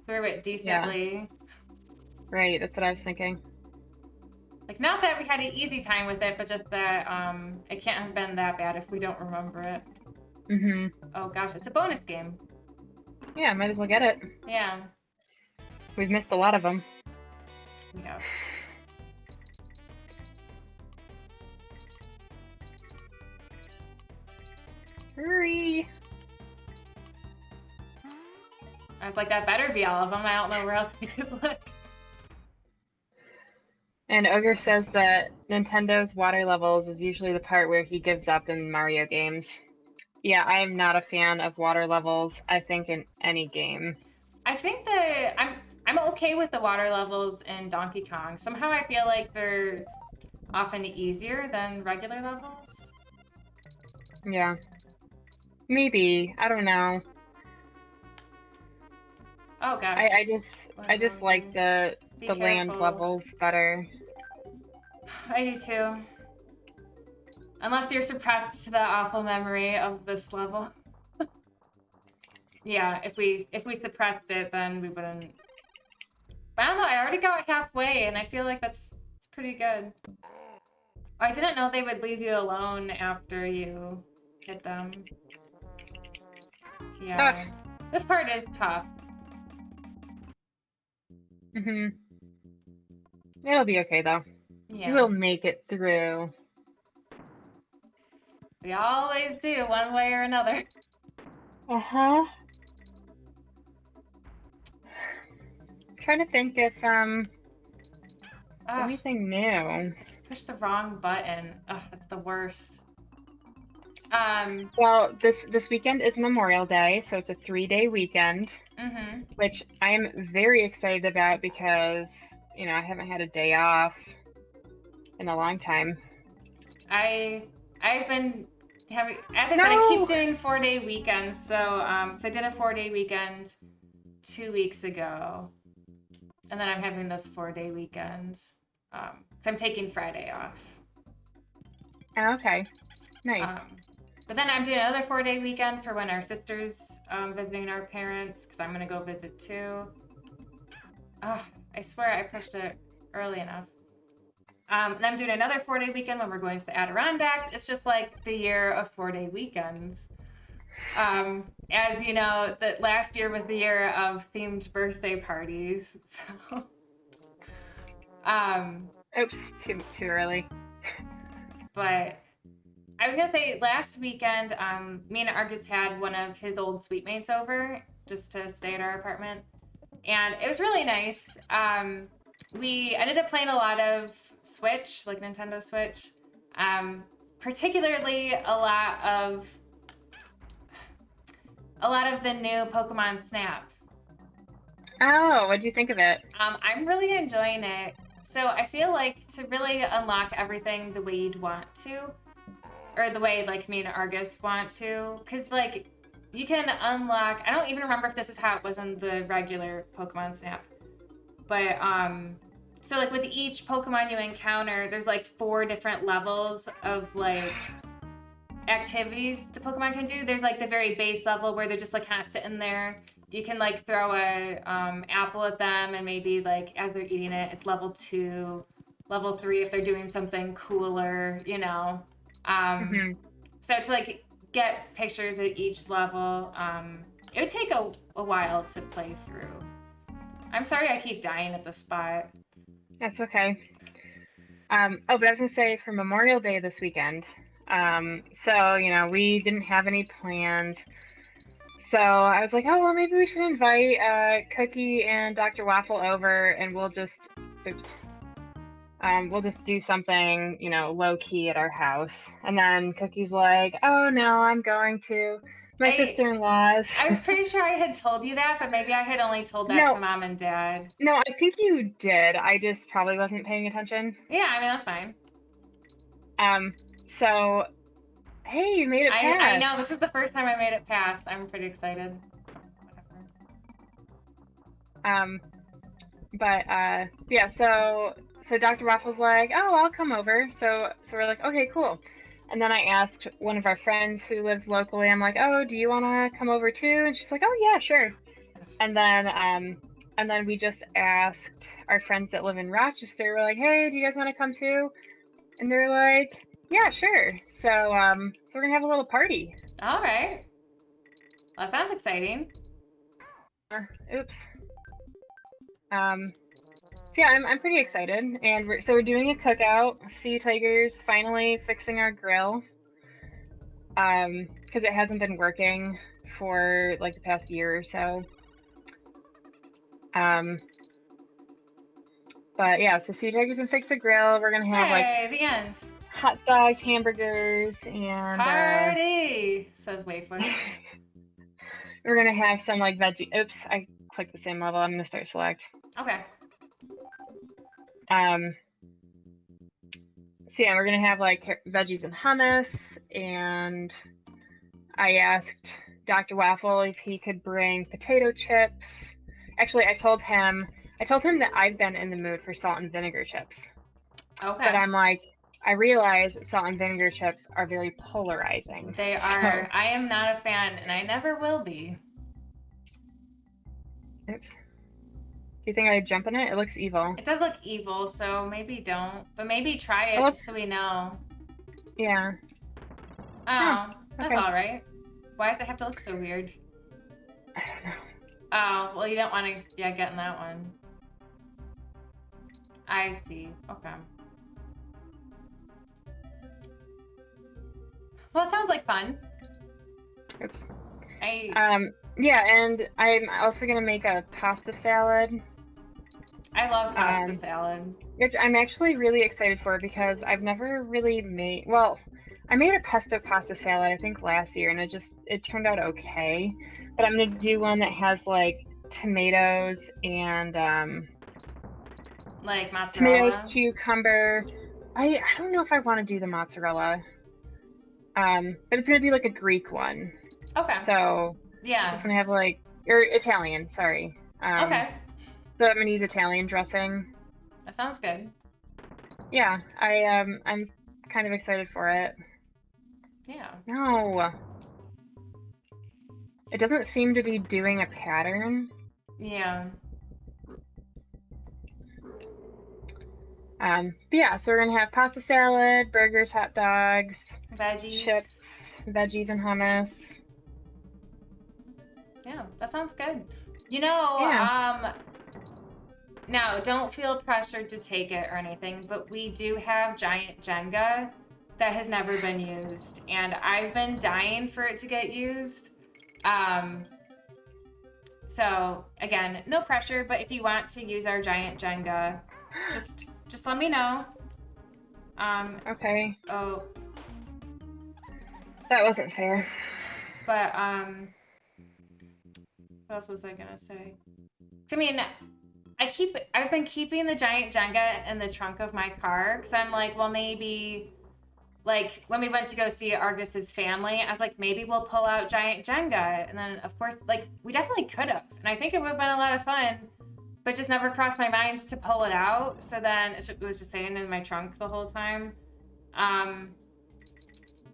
through it Yeah, decently. right. That's what I was thinking. Like, not that we had an easy time with it, but just that it can't have been that bad if we don't remember it. Hmm. Oh gosh, it's a bonus game. Yeah, might as well get it. Yeah, We've missed a lot of them. we have. Hurry! I was like, that better be all of them. I don't know where else we could look. And Ogre says that Nintendo's water levels is usually the part where he gives up in Mario games. Yeah, I am not a fan of water levels, I think, in any game. I think that I'm okay with the water levels in Donkey Kong. Somehow I feel like they're often easier than regular levels. Yeah. Maybe. I don't know. Oh gosh. I just like the land careful. levels better. I do too. Unless you're suppressed to the awful memory of this level. Yeah, if we suppressed it, then we wouldn't. I don't know. I already got halfway, and I feel like it's pretty good. I didn't know they would leave you alone after you hit them. Yeah, this part is tough. Mhm. It'll be okay though. Yeah, We'll make it through. we always do, one way or another. Uh-huh. Trying to think if anything new. I just pushed the wrong button. Ugh, that's the worst. Well, this weekend is Memorial Day, so it's a 3-day weekend, which I'm very excited about because, you know, I haven't had a day off in a long time. I've been having, as I said, I keep doing 4-day weekends. So, so I did a 4-day weekend 2 weeks ago, and then I'm having this 4-day weekend. So I'm taking Friday off. Okay, nice. But then I'm doing another 4-day weekend for when our sister's visiting our parents, because I'm gonna go visit too. I swear I pushed it early enough. And I'm doing another 4-day weekend when we're going to the Adirondacks. It's just like the year of 4-day weekends. As you know, that last year was the year of themed birthday parties. So, oops, too early. But I was gonna say last weekend, me and Argus had one of his old suite mates over just to stay at our apartment, and it was really nice. We ended up playing a lot of Switch, like Nintendo Switch, particularly a lot of the new Pokemon Snap. Oh, what do you think of it? I'm really enjoying it. So I feel like to really unlock everything the way you'd want to, or the way like me and Argus want to, because like you can unlock, I don't even remember if this is how it was in the regular Pokemon Snap, but so like with each Pokemon you encounter, there's like 4 different levels of like activities the Pokemon can do. There's like the very base level where they're just like kind of sitting there. You can like throw a apple at them, and maybe like as they're eating it, it's level 2, level 3 if they're doing something cooler, you know. So to like get pictures at each level, it would take a while to play through. I'm sorry I keep dying at the spot. That's okay. Oh, but I was gonna say for Memorial Day this weekend. So we didn't have any plans. So I was like, oh well, maybe we should invite Cookie and Dr. Waffle over, and oops, we'll just do something, low key at our house. And then Cookie's like, oh no, I'm going to my sister-in-law's. I was pretty sure I had told you that, but maybe I had only told that to Mom and Dad. No, I think you did. I just probably wasn't paying attention. Yeah, I mean, that's fine. So, hey, you made it past. I know, this is the first time I made it past. I'm pretty excited. Yeah, so Dr. Waffle's like, oh, I'll come over. So we're like, okay, cool. And then I asked one of our friends who lives locally, I'm like, oh, do you want to come over too? And she's like, oh, yeah, sure. And then we just asked our friends that live in Rochester, we're like, hey, do you guys want to come too? And they're like, yeah, sure. So we're going to have a little party. All right. Well, that sounds exciting. Oops. So yeah, I'm pretty excited, and we're doing a cookout. Sea Tigers finally fixing our grill, because it hasn't been working for like the past year or so. But yeah, so Sea Tigers can fix the grill. We're gonna have the end. Hot dogs, hamburgers, and party, says Wayfoot. We're gonna have some like veggie. Oops, I clicked the same level. I'm gonna start select. Okay. So yeah, we're gonna have like veggies and hummus, and I asked Dr. Waffle if he could bring potato chips. Actually, I told him that I've been in the mood for salt and vinegar chips. Okay. But I'm like, I realize salt and vinegar chips are very polarizing. They are. So, I am not a fan, and I never will be. Oops. Do you think I'd jump in it? It looks evil. It does look evil, so maybe don't. But maybe try it just so we know. Yeah. Oh, that's all right. Why does it have to look so weird? I don't know. Oh, well, you don't want to get in that one. I see. Okay. Well, it sounds like fun. Oops. Yeah, and I'm also gonna make a pasta salad. I love pasta salad. Which I'm actually really excited for because I've never really made. Well, I made a pesto pasta salad I think last year, and it turned out okay. But I'm gonna do one that has like tomatoes and like mozzarella. Tomatoes, cucumber. I don't know if I want to do the mozzarella. But it's gonna be like a Greek one. Okay. So yeah, it's gonna have or Italian. Sorry. Okay. So I'm gonna use Italian dressing. That sounds good. Yeah, I'm kind of excited for it. Yeah. No. It doesn't seem to be doing a pattern. Yeah. But yeah, so we're gonna have pasta salad, burgers, hot dogs, veggies, chips, veggies, and hummus. Yeah, that sounds good. Yeah. Now, don't feel pressured to take it or anything, but we do have giant Jenga that has never been used, and I've been dying for it to get used. So again, no pressure, but if you want to use our giant Jenga, just let me know. Okay. Oh. That wasn't fair. But what else was I gonna say? I mean, I've been keeping the giant Jenga in the trunk of my car because I'm like, well, maybe, like, when we went to go see Argus's family, I was like, maybe we'll pull out giant Jenga. And then, of course, like, we definitely could have. And I think it would have been a lot of fun, but just never crossed my mind to pull it out. So then it was just staying in my trunk the whole time.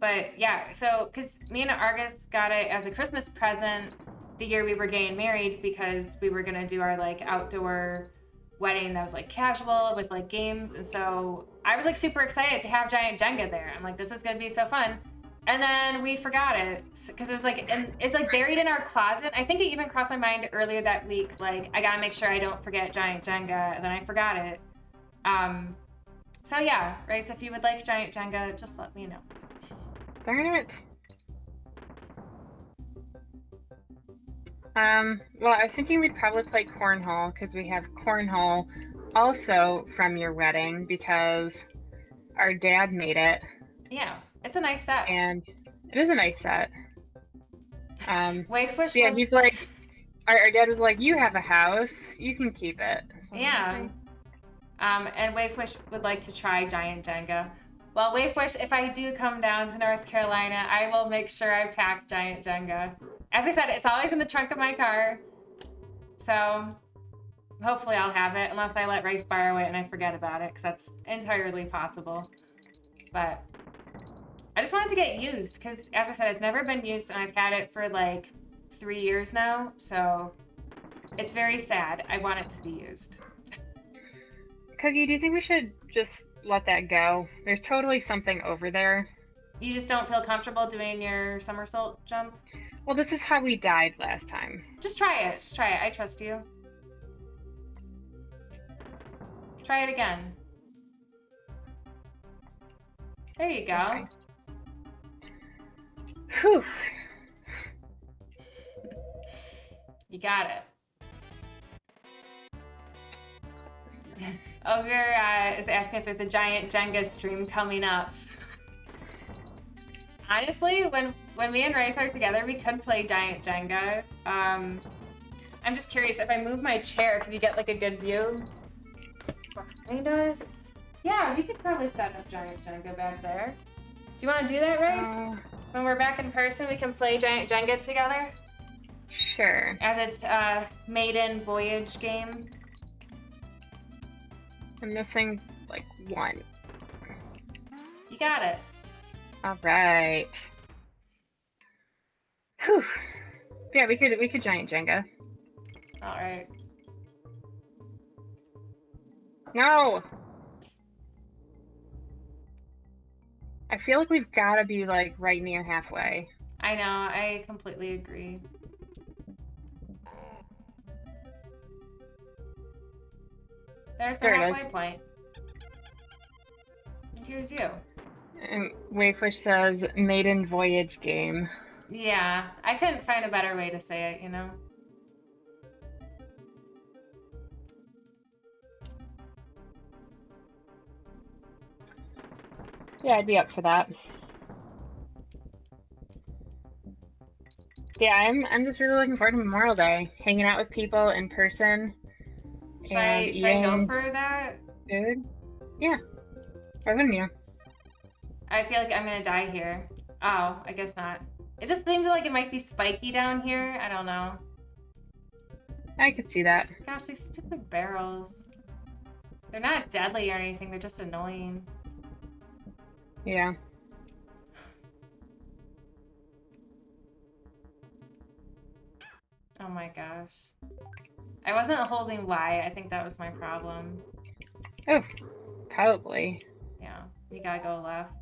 But yeah, so, because me and Argus got it as a Christmas present the year we were getting married because we were gonna do our like outdoor wedding that was like casual with like games, and so I was like super excited to have giant Jenga there. I'm like, this is gonna be so fun. And then we forgot it because it was like it's like buried in our closet. I think it even crossed my mind earlier that week, like I gotta make sure I don't forget giant Jenga, and then I forgot it. So yeah, Rice, if you would like Giant Jenga, just let me know. Darn it. Well, I was thinking we'd probably play cornhole because we have cornhole also from your wedding because our dad made it. Yeah, it's a nice set. And it is a nice set. Wakefish. Yeah, he's like, our dad was like, you have a house, you can keep it. So yeah. okay. And Wakefish would like to try Giant Jenga. Well, Wakefish, if I do come down to North Carolina, I will make sure I pack Giant Jenga. As I said, it's always in the trunk of my car. So hopefully I'll have it, unless I let Rice borrow it and I forget about it, because that's entirely possible. But I just wanted to get used, because as I said, it's never been used, and I've had it for like 3 years now, so it's very sad. I want it to be used. Cookie, do you think we should just let that go? There's totally something over there. You just don't feel comfortable doing your somersault jump? Well, this is how we died last time. Just try it. Just try it. I trust you. Try it again. There you go. Okay. Whew. You got it. Ogre is asking if there's a Giant Jenga stream coming up. Honestly, when me and Rice are together, we could play Giant Jenga. I'm just curious, if I move my chair, can you get like a good view behind us? Yeah, we could probably set up Giant Jenga back there. Do you want to do that, Rice? When we're back in person, we can play Giant Jenga together? Sure. As it's a maiden voyage game. I'm missing like one. You got it. All right. Whew. Yeah, we could Giant Jenga. All right. No. I feel like we've got to be like right near halfway. I know. I completely agree. There's the halfway point. And here's you. And Wavefish says maiden voyage game. Yeah, I couldn't find a better way to say it, you know? Yeah, I'd be up for that. Yeah, I'm just really looking forward to Memorial Day, hanging out with people in person. Should I go for that? Dude, yeah. Why wouldn't you? I feel like I'm gonna die here. Oh, I guess not. It just seems like it might be spiky down here. I don't know. I could see that. Gosh, these stupid barrels. They're not deadly or anything, they're just annoying. Yeah. Oh my gosh. I wasn't holding Y. I think that was my problem. Oh, probably. Yeah, you gotta go left.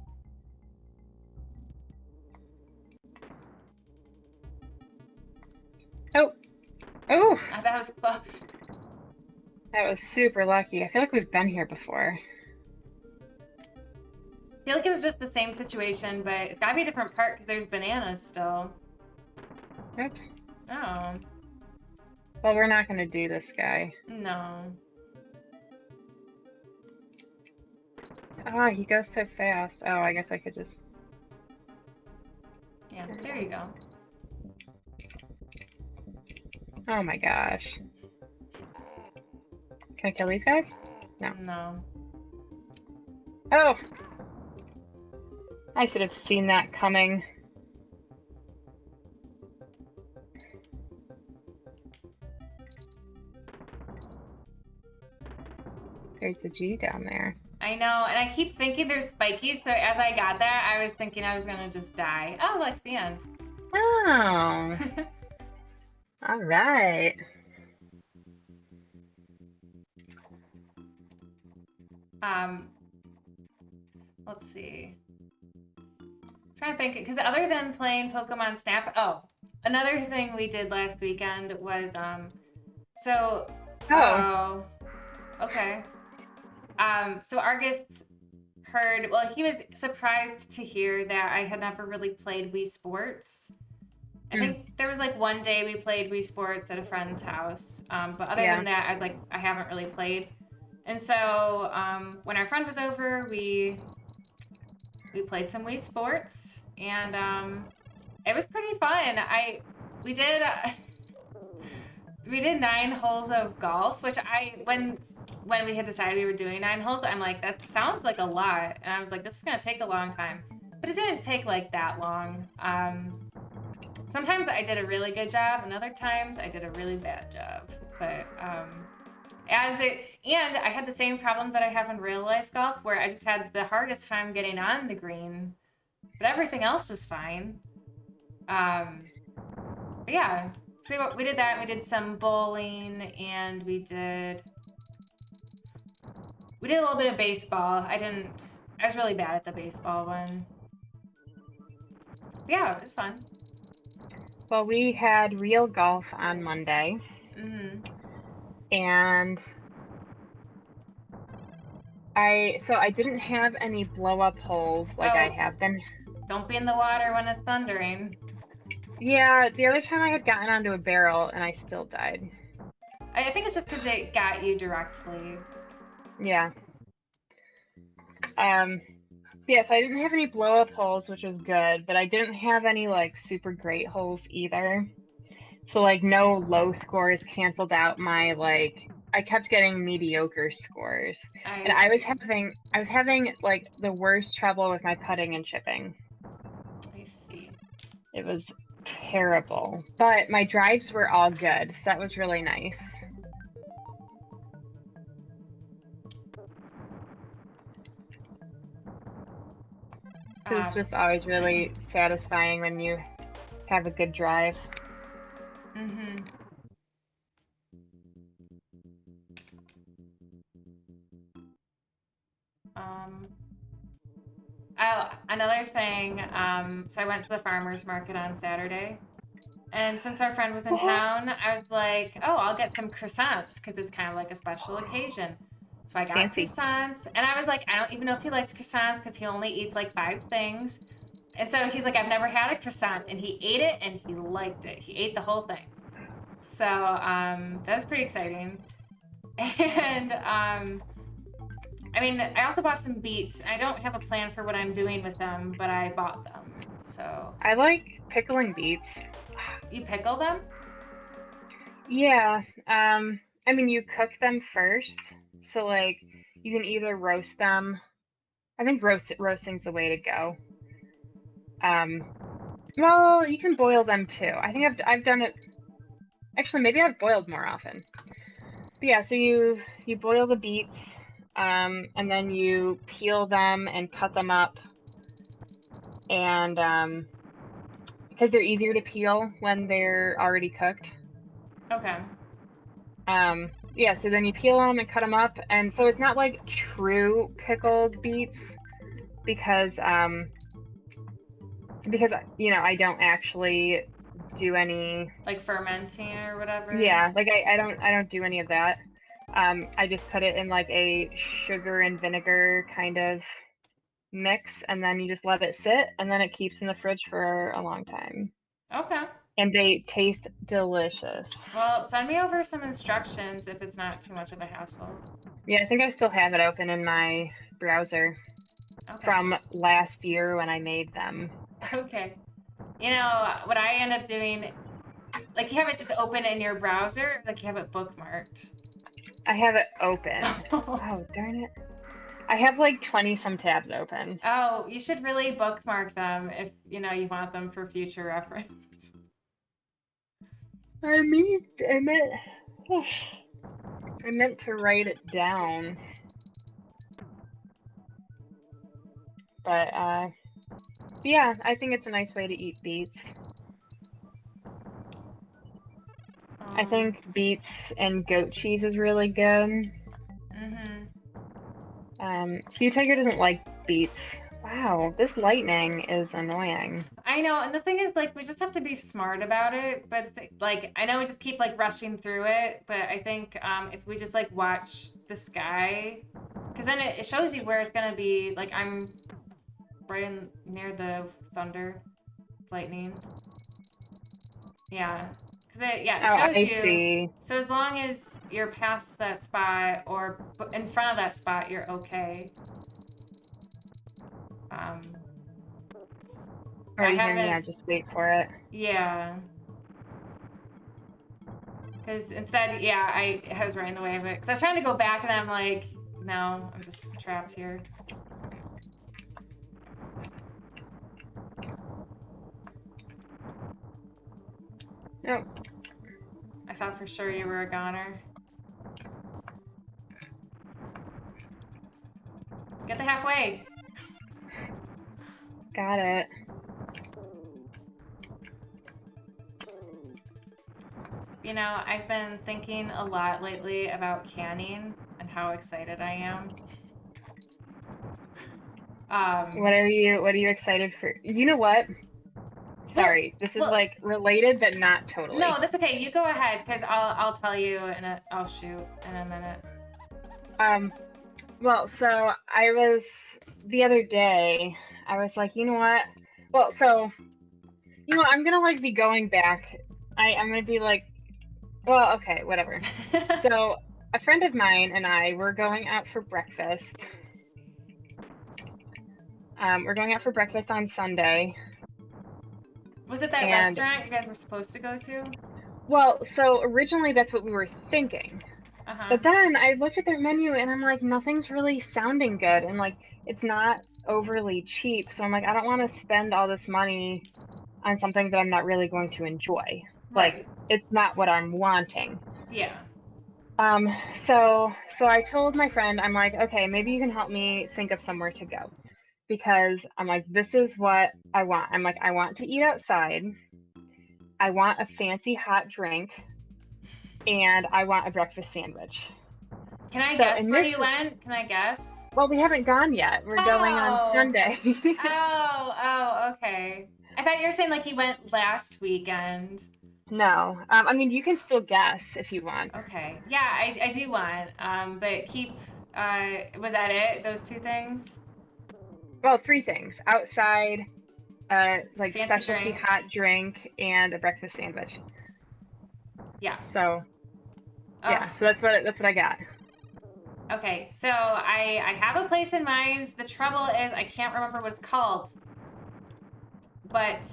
Oh. Oh! That was close. That was super lucky. I feel like we've been here before. I feel like it was just the same situation, but it's gotta be a different part because there's bananas still. Oops. Oh. Well, we're not gonna do this guy. No. Oh, he goes so fast. Oh, I guess I could just... Yeah, there you go. Oh my gosh. Can I kill these guys? No. No. Oh! I should have seen that coming. There's a G down there. I know, and I keep thinking they're spiky, so as I got that, I was thinking I was gonna just die. Oh, look, the end. Oh! All right. Let's see. I'm trying to think, because other than playing Pokemon Snap, oh, another thing we did last weekend was, Oh. okay. So Argus heard, well, he was surprised to hear that I had never really played Wii Sports. I Mm, think there was like one day we played Wii Sports at a friend's house. But other yeah. than that, I was like, I haven't really played. And so when our friend was over, we played some Wii Sports, and it was pretty fun. We did we did 9 holes of golf, which when we had decided we were doing 9 holes, I'm like, that sounds like a lot, and I was like, this is gonna take a long time, but it didn't take like that long. Sometimes I did a really good job, and other times I did a really bad job. But and I had the same problem that I have in real life golf, where I just had the hardest time getting on the green, but everything else was fine. But yeah, so we did that. We did some bowling, and we did a little bit of baseball. I was really bad at the baseball one. But yeah, it was fun. Well, we had real golf on Monday, Mm-hmm. and I didn't have any blow up holes like I Oh, have been. don't be in the water when it's thundering. Yeah, the other time I had gotten onto a barrel and I still died. I think it's just because it got you directly. Yeah. Yeah, so I didn't have any blow up holes, which was good, but I didn't have any like super great holes either. So like no low scores canceled out my like I kept getting mediocre scores. And I was having like the worst trouble with my putting and chipping. I see. It was terrible. But my drives were all good, so that was really nice. Because it's just always really satisfying when you have a good drive. Mm-hmm. Oh, another thing. So I went to the farmer's market on Saturday. And since our friend was in town, I was like, oh, I'll get some croissants because it's kind of like a special occasion. So I got Fancy. croissants. And I was like, I don't even know if he likes croissants because he only eats like 5 things. And so he's like, I've never had a croissant. And he ate it and he liked it. He ate the whole thing. So that was pretty exciting. And I mean, I also bought some beets. I don't have a plan for what I'm doing with them, but I bought them. So I like pickling beets. you pickle them? Yeah. I mean, you cook them first. So like you can either roast them. I think roasting's the way to go. Well, you can boil them too. I think I've done it. Actually, maybe I've boiled more often. But yeah, so you boil the beets, and then you peel them and cut them up, and because they're easier to peel when they're already cooked. Okay. Yeah, so then you peel them and cut them up, and so it's not like true pickled beets because you know I don't actually do any Like fermenting or whatever? yeah, like I don't do any of that. I just put it in like a sugar and vinegar kind of mix, and then you just let it sit, and then it keeps in the fridge for a long time. Okay. And they taste delicious. Well, send me over some instructions if it's not too much of a hassle. Yeah, I think I still have it open in my browser Okay. from last year when I made them. Okay. You know, what I end up doing, like you have it just open in your browser, like you have it bookmarked. I have it open. Oh, darn it. I have like 20 some tabs open. Oh, you should really bookmark them if, you know, you want them for future reference. I meant to write it down. But yeah, I think it's a nice way to eat beets. I think beets and goat cheese is really good. Sea Tiger doesn't like beets. Wow, this lightning is annoying. I know, and the thing is, like, we just have to be smart about it. But it's, like, I know we just keep like rushing through it, but I think if we just like watch the sky Because then it shows you where it's gonna be. Like I'm right near the thunder, lightning. Yeah. Because it Oh, shows I you. see. So as long as you're past that spot or in front of that spot, you're okay. Or I you can, haven't. just wait for it. Yeah. Because instead, I was right in the way of it. Because I was trying to go back and I'm like, no, I'm just trapped here. Nope. I thought for sure you were a goner. Get the halfway. Got it. You know, I've been thinking a lot lately about canning and how excited I am. What are you excited for? You know what? Sorry, this is like related, but not totally. No, that's okay. You go ahead, because I'll tell you, and I'll shoot in a minute. Well, so I was the other day. I was like, you know what? Well, so I'm gonna like be going back. I'm gonna be like, well, okay, whatever. So a friend of mine and I were going out for breakfast. We're going out for breakfast on Sunday. Was it that restaurant you guys were supposed to go to? Well, so originally that's what we were thinking. But then I looked at their menu and I'm like, nothing's really sounding good, and like it's not overly cheap. So I'm like, I don't want to spend all this money on something that I'm not really going to enjoy. Right. Like it's not what I'm wanting. Yeah. So I told my friend, I'm like, okay, maybe you can help me think of somewhere to go. Because I'm like, this is what I want. I'm like, I want to eat outside. I want a fancy hot drink. And I want a breakfast sandwich. Can I guess where you went? Can I guess? Well, we haven't gone yet. We're going on Sunday. Oh, okay. I thought you were saying like you went last weekend. No. I mean, you can still guess if you want. Okay. Yeah, I do want. But keep, was that it? Those two things? Well, three things. Outside, like Fancy specialty drink. hot drink, and a breakfast sandwich. Yeah. So, yeah. So that's what I got. Okay. So I have a place in mind. The trouble is I can't remember what it's called. But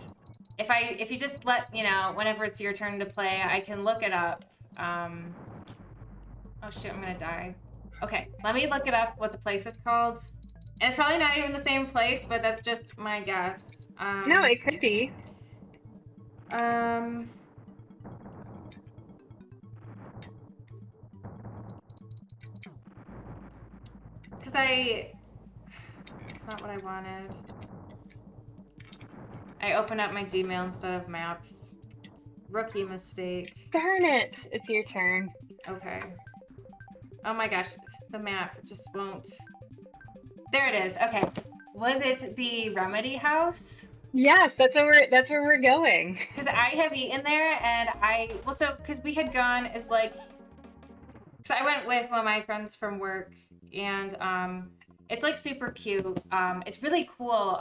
if you just let, whenever it's your turn to play, I can look it up. Oh shoot, I'm gonna die. Okay, let me look it up what the place is called. And it's probably not even the same place, but that's just my guess. No, it could be. Because it's not what I wanted. I opened up my Gmail instead of Maps. Rookie mistake. Darn it! It's your turn. Okay. Oh my gosh, the map just won't. There it is. Okay. Was it the Remedy House? Yes, that's where we're going. Because I have eaten there, and because we had gone because I went with one of my friends from work, and it's like super cute. It's really cool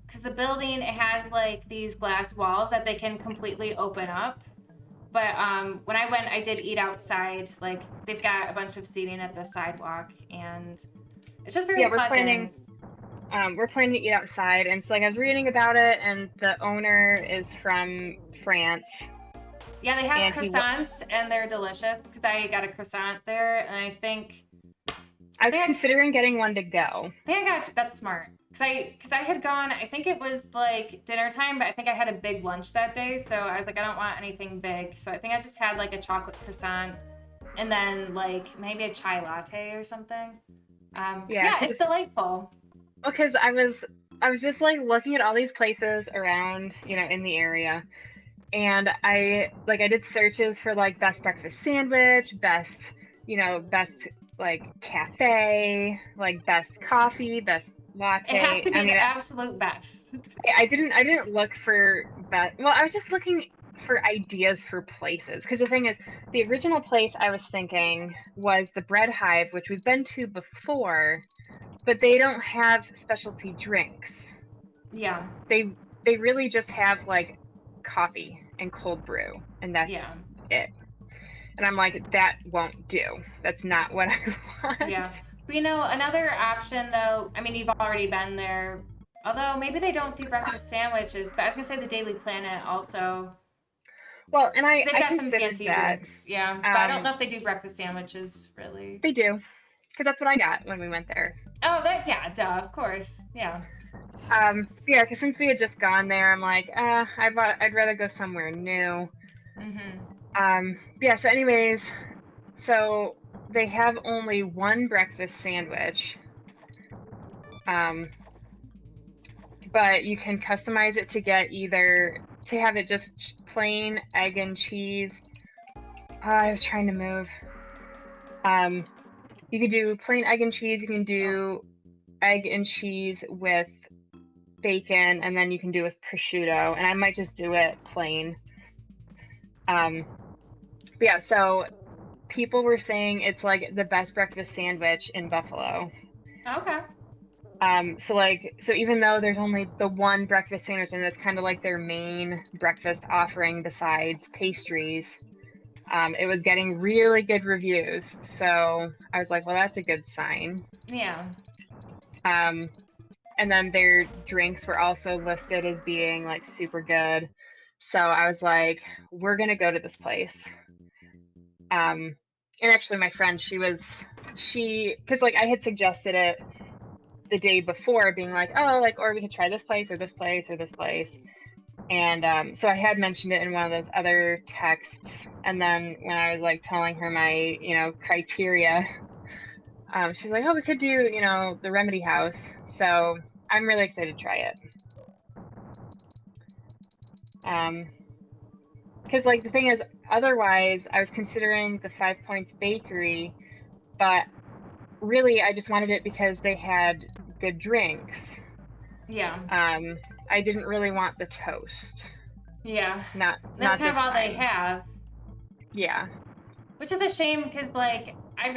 because the building, it has like these glass walls that they can completely open up. But when I went, I did eat outside. Like they've got a bunch of seating at the sidewalk, and it's just very pleasant. We're planning to eat outside, and so like I was reading about it, and the owner is from France. Yeah, they have croissants, and they're delicious. Because I got a croissant there, and I think I was considering getting one to go. That's smart. Because I had gone, I think it was like dinner time, but I think I had a big lunch that day, so I was like, I don't want anything big. So I think I just had like a chocolate croissant, and then like maybe a chai latte or something. Yeah, it's delightful. Because I was just like looking at all these places around, in the area, and I did searches for like best breakfast sandwich, best like cafe, like best coffee, best latte. It has to be the absolute best. I didn't look for best. Well, I was just looking for ideas for places. Because the thing is, the original place I was thinking was the Bread Hive, which we've been to before, but they don't have specialty drinks. Yeah. They really just have like coffee and cold brew, and that's it. And I'm like, that won't do. That's not what I want. Yeah. But another option though, I mean, you've already been there, although maybe they don't do breakfast sandwiches, but I was gonna say the Daily Planet also. Well, and They've got some considered fancy that. drinks, yeah. But I don't know if they do breakfast sandwiches, really. They do, because that's what I got when we went there. Oh, yeah, duh, of course, yeah. Yeah, because since we had just gone there, I'm like, I'd rather go somewhere new. Yeah, so anyways, so they have only one breakfast sandwich. But you can customize it to get to have it just plain egg and cheese. I was trying to move. You could do plain egg and cheese. You can do egg and cheese with bacon, and then you can do with prosciutto. And I might just do it plain. But yeah, so people were saying it's like the best breakfast sandwich in Buffalo. Okay. So even though there's only the one breakfast sandwich and it's kind of like their main breakfast offering besides pastries, it was getting really good reviews. So I was like, well, that's a good sign. Yeah. And then their drinks were also listed as being like super good. So I was like, we're going to go to this place. And actually my friend, because like I had suggested it the day before, being like, oh, like, or we could try this place or this place or this place. And so I had mentioned it in one of those other texts. And then when I was like telling her my, criteria, she's like, oh, we could do, the Remedy House. So I'm really excited to try it. Because like the thing is, otherwise I was considering the 5 Points Bakery, but really I just wanted it because they had good drinks. Yeah. I didn't really want the toast. Yeah. That's kind of all they have. Yeah. Which is a shame because like I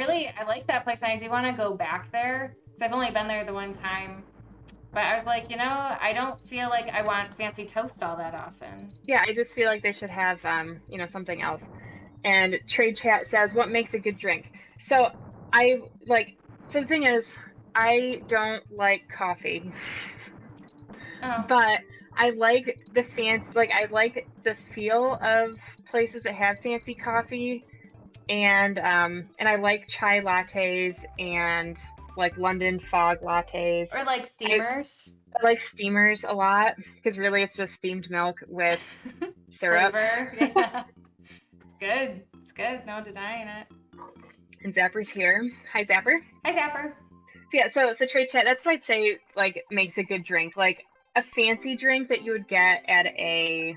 like that place and I do want to go back there because I've only been there the one time. But I was like, I don't feel like I want fancy toast all that often. Yeah, I just feel like they should have something else. And Trade Chat says, what makes a good drink? So the thing is, I don't like coffee. Oh. But I like the I like the feel of places that have fancy coffee, and I like chai lattes and like London fog lattes. Or like steamers. I like steamers a lot because really it's just steamed milk with syrup. Flavor. Yeah. It's good. It's good. No denying it. And Zapper's here. Hi, Zapper. Hi, Zapper. Yeah, so Trade Chat, that's what I'd say like makes a good drink. Like a fancy drink that you would get at a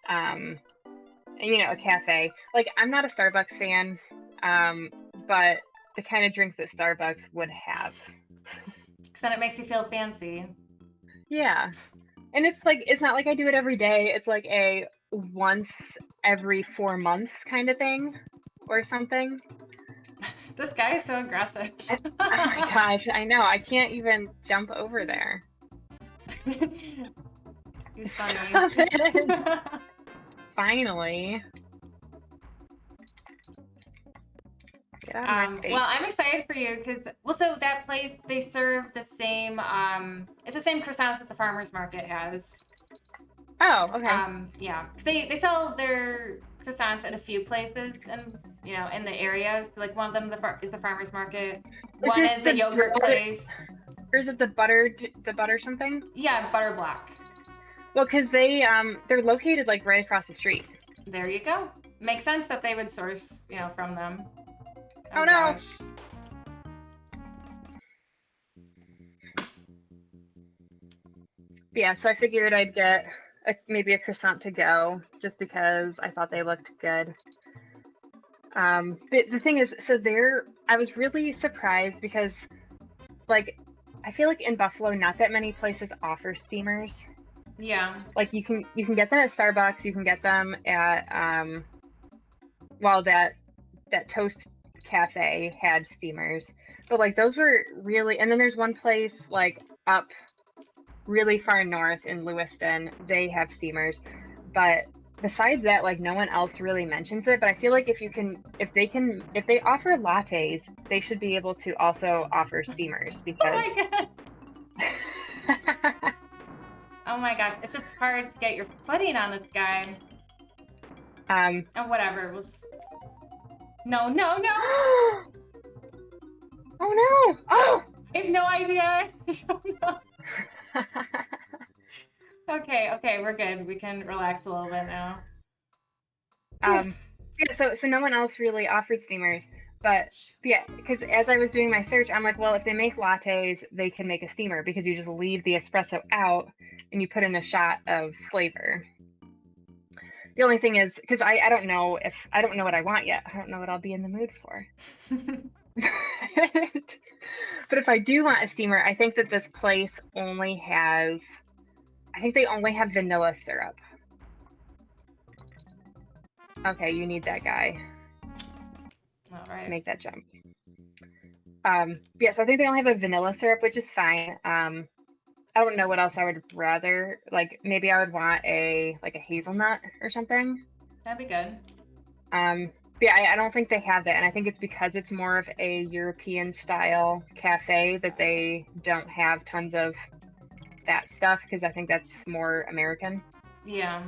cafe. Like I'm not a Starbucks fan, but the kind of drinks that Starbucks would have. Because then it makes you feel fancy. Yeah. And it's not like I do it every day. It's like a once every 4 months kind of thing or something. This guy is so aggressive. Oh my gosh, I know. I can't even jump over there. He's funny. Stop it. Finally. Get out of my face. Well, I'm excited for you because, so that place, they serve the same, it's the same croissants that the farmer's market has. Oh, okay. Yeah, because they sell their croissants at a few places in the areas. So, like one of them is the farmer's market. One is the yogurt place. Or is it the butter something? Yeah, Butter Block. Well, because they're located like right across the street. There you go. Makes sense that they would source, from them. Oh no. Gosh. Yeah, so I figured I'd get maybe a croissant to go just because I thought they looked good. But the thing is, I was really surprised because, like, I feel like in Buffalo, not that many places offer steamers. Yeah. Like you can get them at Starbucks, you can get them at well, that Toast Cafe had steamers, but like those were really, and then there's one place like up really far north in Lewiston, they have steamers, but besides that, like no one else really mentions it. But I feel like if they offer lattes, they should be able to also offer steamers Oh because my god. Oh my gosh, it's just hard to get your footing on this guy. And whatever, we'll just. No, no, no! Oh no! Oh! I have no idea. I don't know. Okay, okay, we're good. We can relax a little bit now. Yeah, so no one else really offered steamers, but yeah, because as I was doing my search, I'm like, well, if they make lattes, they can make a steamer because you just leave the espresso out and you put in a shot of flavor. The only thing is, because I don't know what I want yet. I don't know what I'll be in the mood for. But if I do want a steamer, I think that this place only have vanilla syrup. Okay, you need that guy All right. to make that jump. Yeah, so I think they only have a vanilla syrup, which is fine. I don't know what else I would rather. Like maybe I would want a hazelnut or something. That'd be good. Yeah, I don't think they have that, and I think it's because it's more of a European style cafe that they don't have tons of that stuff because I think that's more American. Yeah.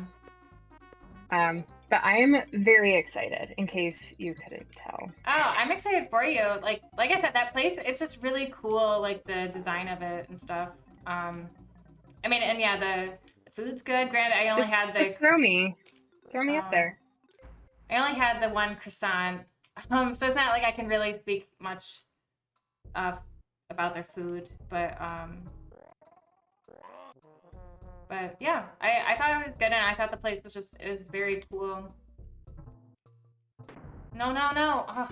But I am very excited, in case you couldn't tell. Oh, I'm excited for you. Like I said, that place, it's just really cool, like the design of it and stuff. I mean, and yeah, the food's good. Granted, I only had the. Just throw me up there. I only had the one croissant, so it's not like I can really speak much about their food, but yeah, I thought it was good, and I thought the place was it was very cool. No, no, no. Oh.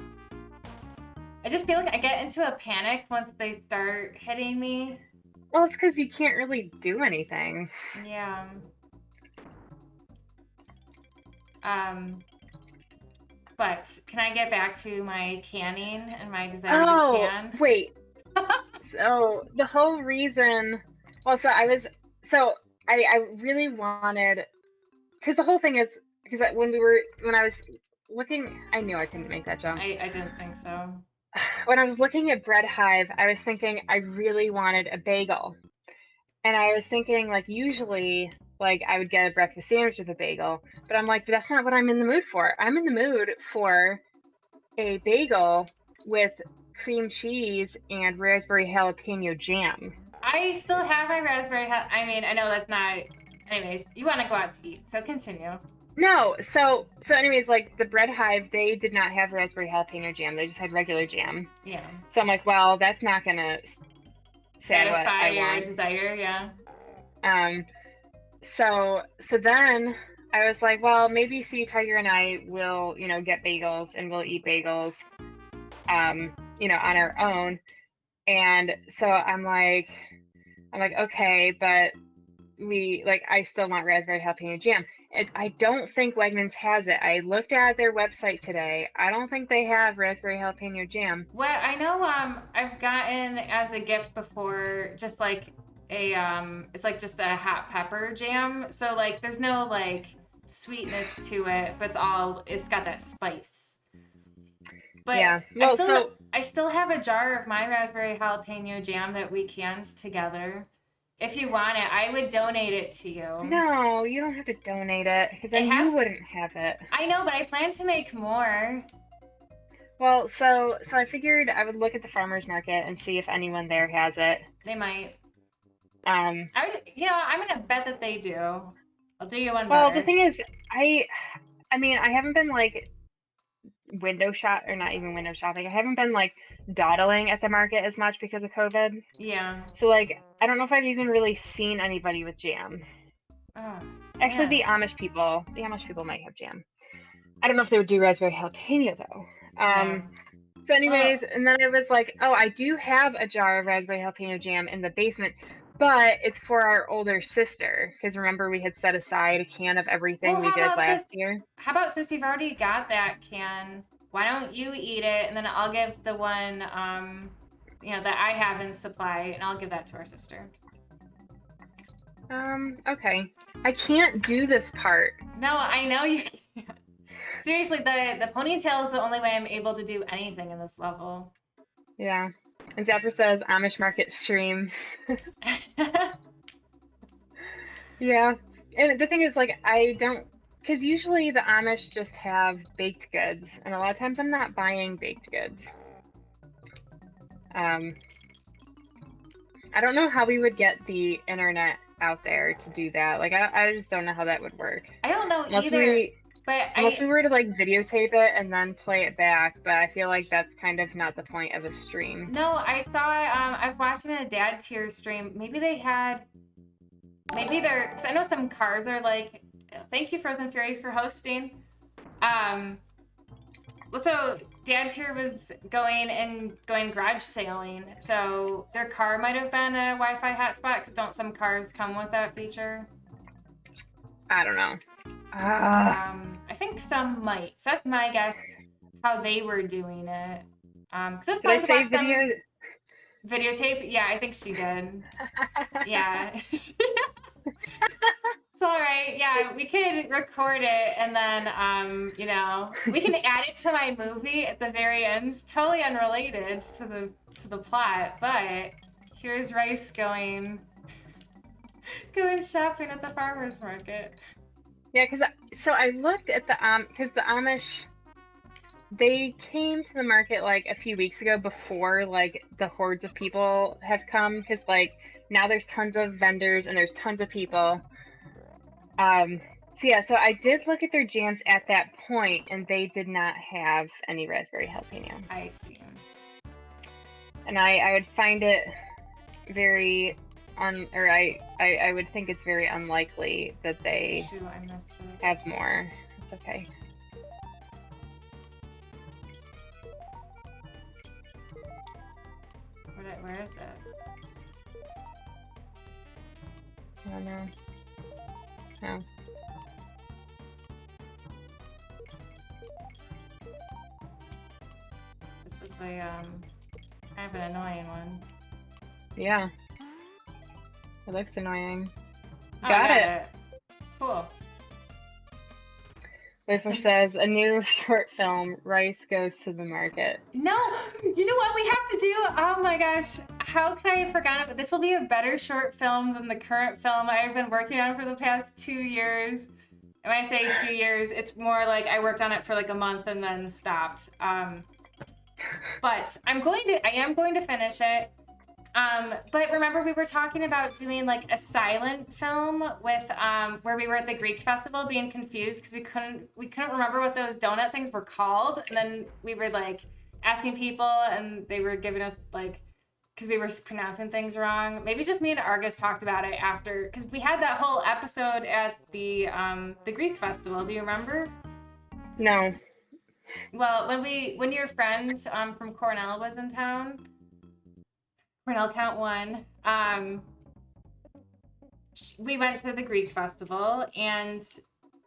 I just feel like I get into a panic once they start hitting me. Well, it's because you can't really do anything. Yeah. But can I get back to my canning and my desire to can? Oh, wait. So the whole reason, well, I really wanted, because the whole thing is, because when I was looking, I knew I couldn't make that jump. I didn't think so. When I was looking at Bread Hive, I was thinking I really wanted a bagel. And I was thinking, like, usually, like, I would get a breakfast sandwich with a bagel, but I'm like, that's not what I'm in the mood for. I'm in the mood for a bagel with cream cheese and raspberry jalapeno jam. I still have my raspberry. I mean, I know that's not. Anyways, you want to go out to eat, so continue. No, so anyways, like the Bread Hive, they did not have raspberry jalapeno jam. They just had regular jam. Yeah. So I'm like, well, that's not gonna satisfy your desire, yeah. So then I was like, well, maybe Sea Tiger and I will, get bagels and we'll eat bagels, on our own. And so I'm like, okay, but I still want raspberry jalapeno jam. I don't think Wegmans has it. I looked at their website today. I don't think they have raspberry jalapeno jam. Well, I know I've gotten as a gift before just like a it's like just a hot pepper jam. So like there's no like sweetness to it, but it's got that spice. But yeah. Well, I still have a jar of my raspberry jalapeno jam that we canned together. If you want it, I would donate it to you. No, you don't have to donate it, because then you wouldn't have it. I know, but I plan to make more. Well, so I figured I would look at the farmer's market and see if anyone there has it. They might. I'm gonna bet that they do. I'll do you one better. Well, the thing is, I mean, I haven't been like window shopping. I haven't been like dawdling at the market as much because of COVID. Yeah. So like, I don't know if I've even really seen anybody with jam. Oh. Actually, the Amish people might have jam. I don't know if they would do raspberry jalapeno though. So anyways, and then I was like, oh, I do have a jar of raspberry jalapeno jam in the basement, but it's for our older sister, because remember we had set aside a can of everything Well, we how did about this? last year? How about since you've already got that can, why don't you eat it and then I'll give the one that I have in supply and I'll give that to our sister. Okay. I can't do this part. No, I know you can't. Seriously, the ponytail is the only way I'm able to do anything in this level. Yeah. And Zapper says Amish market stream. Yeah. And the thing is, like, I don't, because usually the Amish just have baked goods, and a lot of times I'm not buying baked goods. I don't know how we would get the internet out there to do that. Like, I just don't know how that would work. I don't know Unless either. Unless we were to like videotape it and then play it back, but I feel like that's kind of not the point of a stream. No, I saw I was watching a dad tier stream. Maybe they're, because I know some cars are like, thank you Frozen Fury for hosting. So dad tier was going garage sailing, so their car might have been a Wi-Fi hotspot, because don't some cars come with that feature? I don't know. I think some might. So that's my guess how they were doing it. Because it's fun to watch them videotape. Yeah, I think she did. Yeah. It's all right. Yeah, we can record it and then we can add it to my movie at the very end. Totally unrelated to the plot, but here's Rice going shopping at the farmer's market. Yeah, so I looked at because the Amish, they came to the market like a few weeks ago before like the hordes of people have come, because like now there's tons of vendors and there's tons of people. So I did look at their jams at that point, and they did not have any raspberry jalapeno. I see. And I would find it very I would think it's very unlikely that they I missed it. have more. It's okay. Where is it? I don't know. No. This is a kind of an annoying one. Yeah. It looks annoying. Oh, Got it. Cool. Whistler says a new short film, Rice Goes to the Market. No, you know what we have to do? Oh my gosh, how could I have forgotten it? But this will be a better short film than the current film I've been working on for the past 2 years. And when I say 2 years, it's more like I worked on it for like a month and then stopped. But I am going to finish it. But remember we were talking about doing like a silent film with where we were at the Greek festival being confused because we couldn't remember what those donut things were called, and then we were like asking people and they were giving us like, because we were pronouncing things wrong. Maybe just me and Argus talked about it after, because we had that whole episode at the Greek festival. Do you remember? No. Well, when your friend from Cornell was in town, Cornell Count One, we went to the Greek festival, and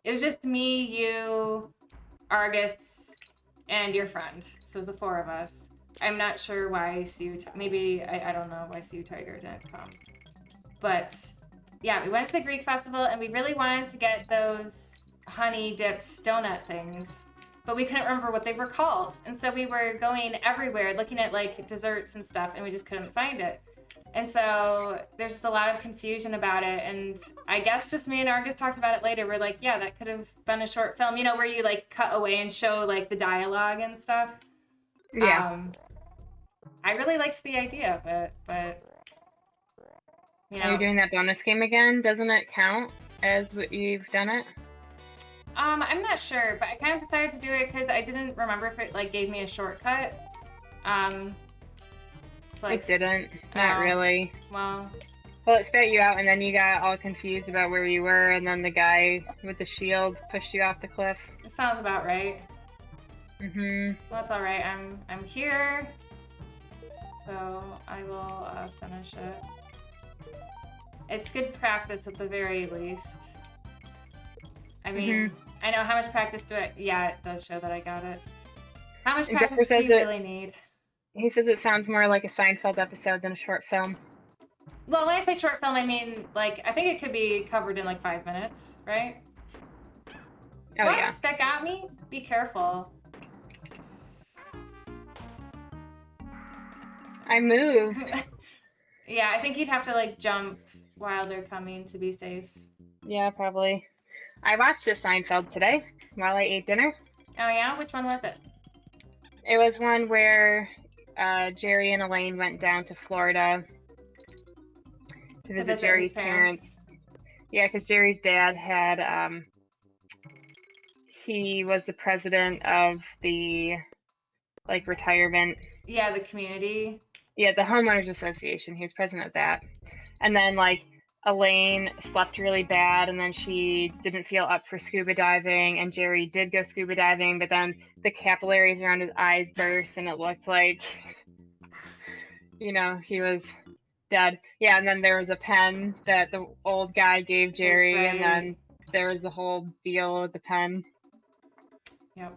it was just me, you, Argus, and your friend. So it was the 4 of us. I'm not sure why I don't know why Sue Tiger didn't come. But yeah, we went to the Greek festival, and we really wanted to get those honey-dipped donut things, but we couldn't remember what they were called. And so we were going everywhere looking at like desserts and stuff, and we just couldn't find it. And so there's just a lot of confusion about it. And I guess just me and Argus talked about it later. We're like, yeah, that could have been a short film, where you like cut away and show like the dialogue and stuff. Yeah. I really liked the idea of it, but Are you doing that bonus game again? Doesn't it count as what you've done it? I'm not sure, but I kind of decided to do it because I didn't remember if it like gave me a shortcut. It didn't. Not really. Well, it spat you out, and then you got all confused about where you were, and then the guy with the shield pushed you off the cliff. It sounds about right. Mm-hmm. Well, that's all right. I'm here, so I will finish it. it's good practice at the very least. I mean, Mhm. I know how much practice do I? Yeah, it does show that I got it. How much Zephyr practice do says you it. really need? He says it sounds more like a Seinfeld episode than a short film. Well, when I say short film, I mean like I think it could be covered in like 5 minutes, right? Oh What? yeah. That got me? Be careful. I moved. Yeah, I think you'd have to like jump while they're coming to be safe. Yeah, probably. I watched a Seinfeld today while I ate dinner. Oh yeah? Which one was it? It was one where Jerry and Elaine went down to Florida to visit his Jerry's parents. Yeah, because Jerry's dad had he was the president of the like retirement. Yeah, the community. Yeah, the homeowners association. He was president of that. And then like Elaine slept really bad, and then she didn't feel up for scuba diving, and Jerry did go scuba diving, but then the capillaries around his eyes burst, and it looked like, he was dead. Yeah, and then there was a pen that the old guy gave Jerry, right. and then there was the whole deal with the pen. Yep.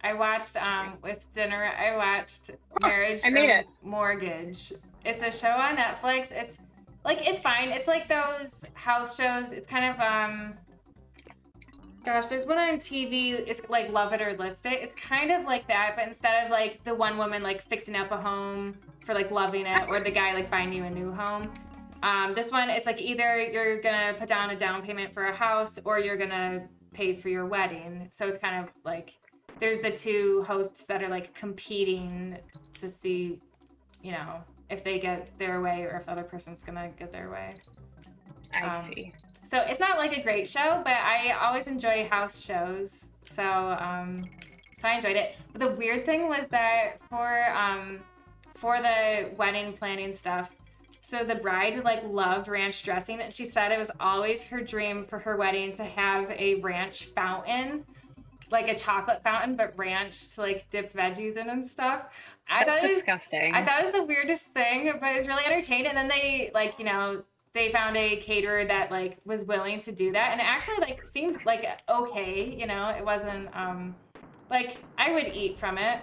I watched with dinner. I watched Marriage I made it. Mortgage. It's a show on Netflix. It's fine. It's like those house shows. It's kind of gosh, there's one on TV. It's like Love It or List It. It's kind of like that, but instead of like the one woman like fixing up a home for like loving it, or the guy like buying you a new home. This one, it's like either you're gonna put down a down payment for a house, or you're gonna pay for your wedding. So it's kind of like there's the two hosts that are like competing to see, if they get their way or if the other person's gonna get their way. I see. So it's not like a great show, but I always enjoy house shows. So I enjoyed it. But the weird thing was that for the wedding planning stuff, so the bride like loved ranch dressing, and she said it was always her dream for her wedding to have a ranch fountain, like a chocolate fountain, but ranch to like dip veggies in and stuff. That's disgusting. I thought it was the weirdest thing, but it was really entertaining. And then they they found a caterer that like was willing to do that, and it actually like seemed like okay. It wasn't like I would eat from it.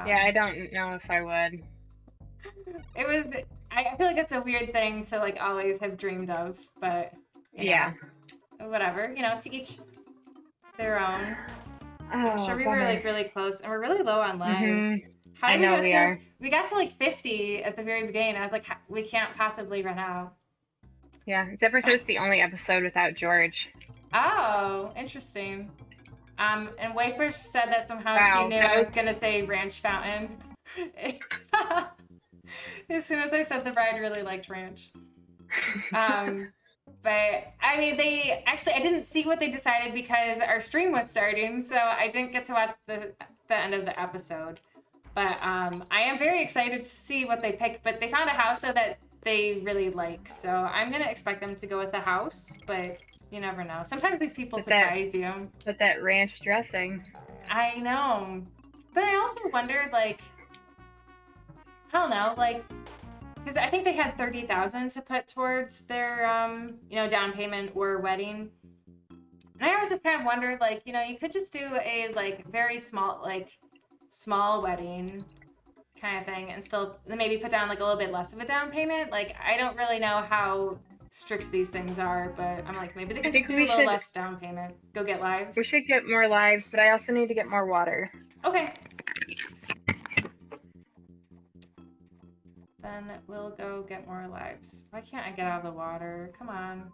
Yeah, I don't know if I would. It was. I feel like it's a weird thing to like always have dreamed of, but yeah, whatever. To each their own. Oh, I'm sure we were like really close, and we're really low on lives. Mm-hmm. How did I know we are. We got to like 50 at the very beginning. I was like, we can't possibly run out. Yeah, Zephyr says it's the only episode without George. Oh, interesting. And Wafer said that somehow she knew I was gonna say ranch fountain. As soon as I said the bride really liked ranch. But I mean, I didn't see what they decided because our stream was starting, so I didn't get to watch the end of the episode. But I am very excited to see what they pick. But they found a house that they really like, so I'm gonna expect them to go with the house. But you never know. Sometimes these people surprise you. With that ranch dressing. I know, but I also wondered, like, I don't know, like, because I think they had $30,000 to put towards their down payment or wedding. And I always just kind of wondered, like, you could just do a like very small wedding kind of thing, and still maybe put down like a little bit less of a down payment. Like, I don't really know how strict these things are, but I'm like, maybe they can just do a little less down payment. Go get lives. We should get more lives, but I also need to get more water. Okay. Then we'll go get more lives. Why can't I get out of the water? Come on.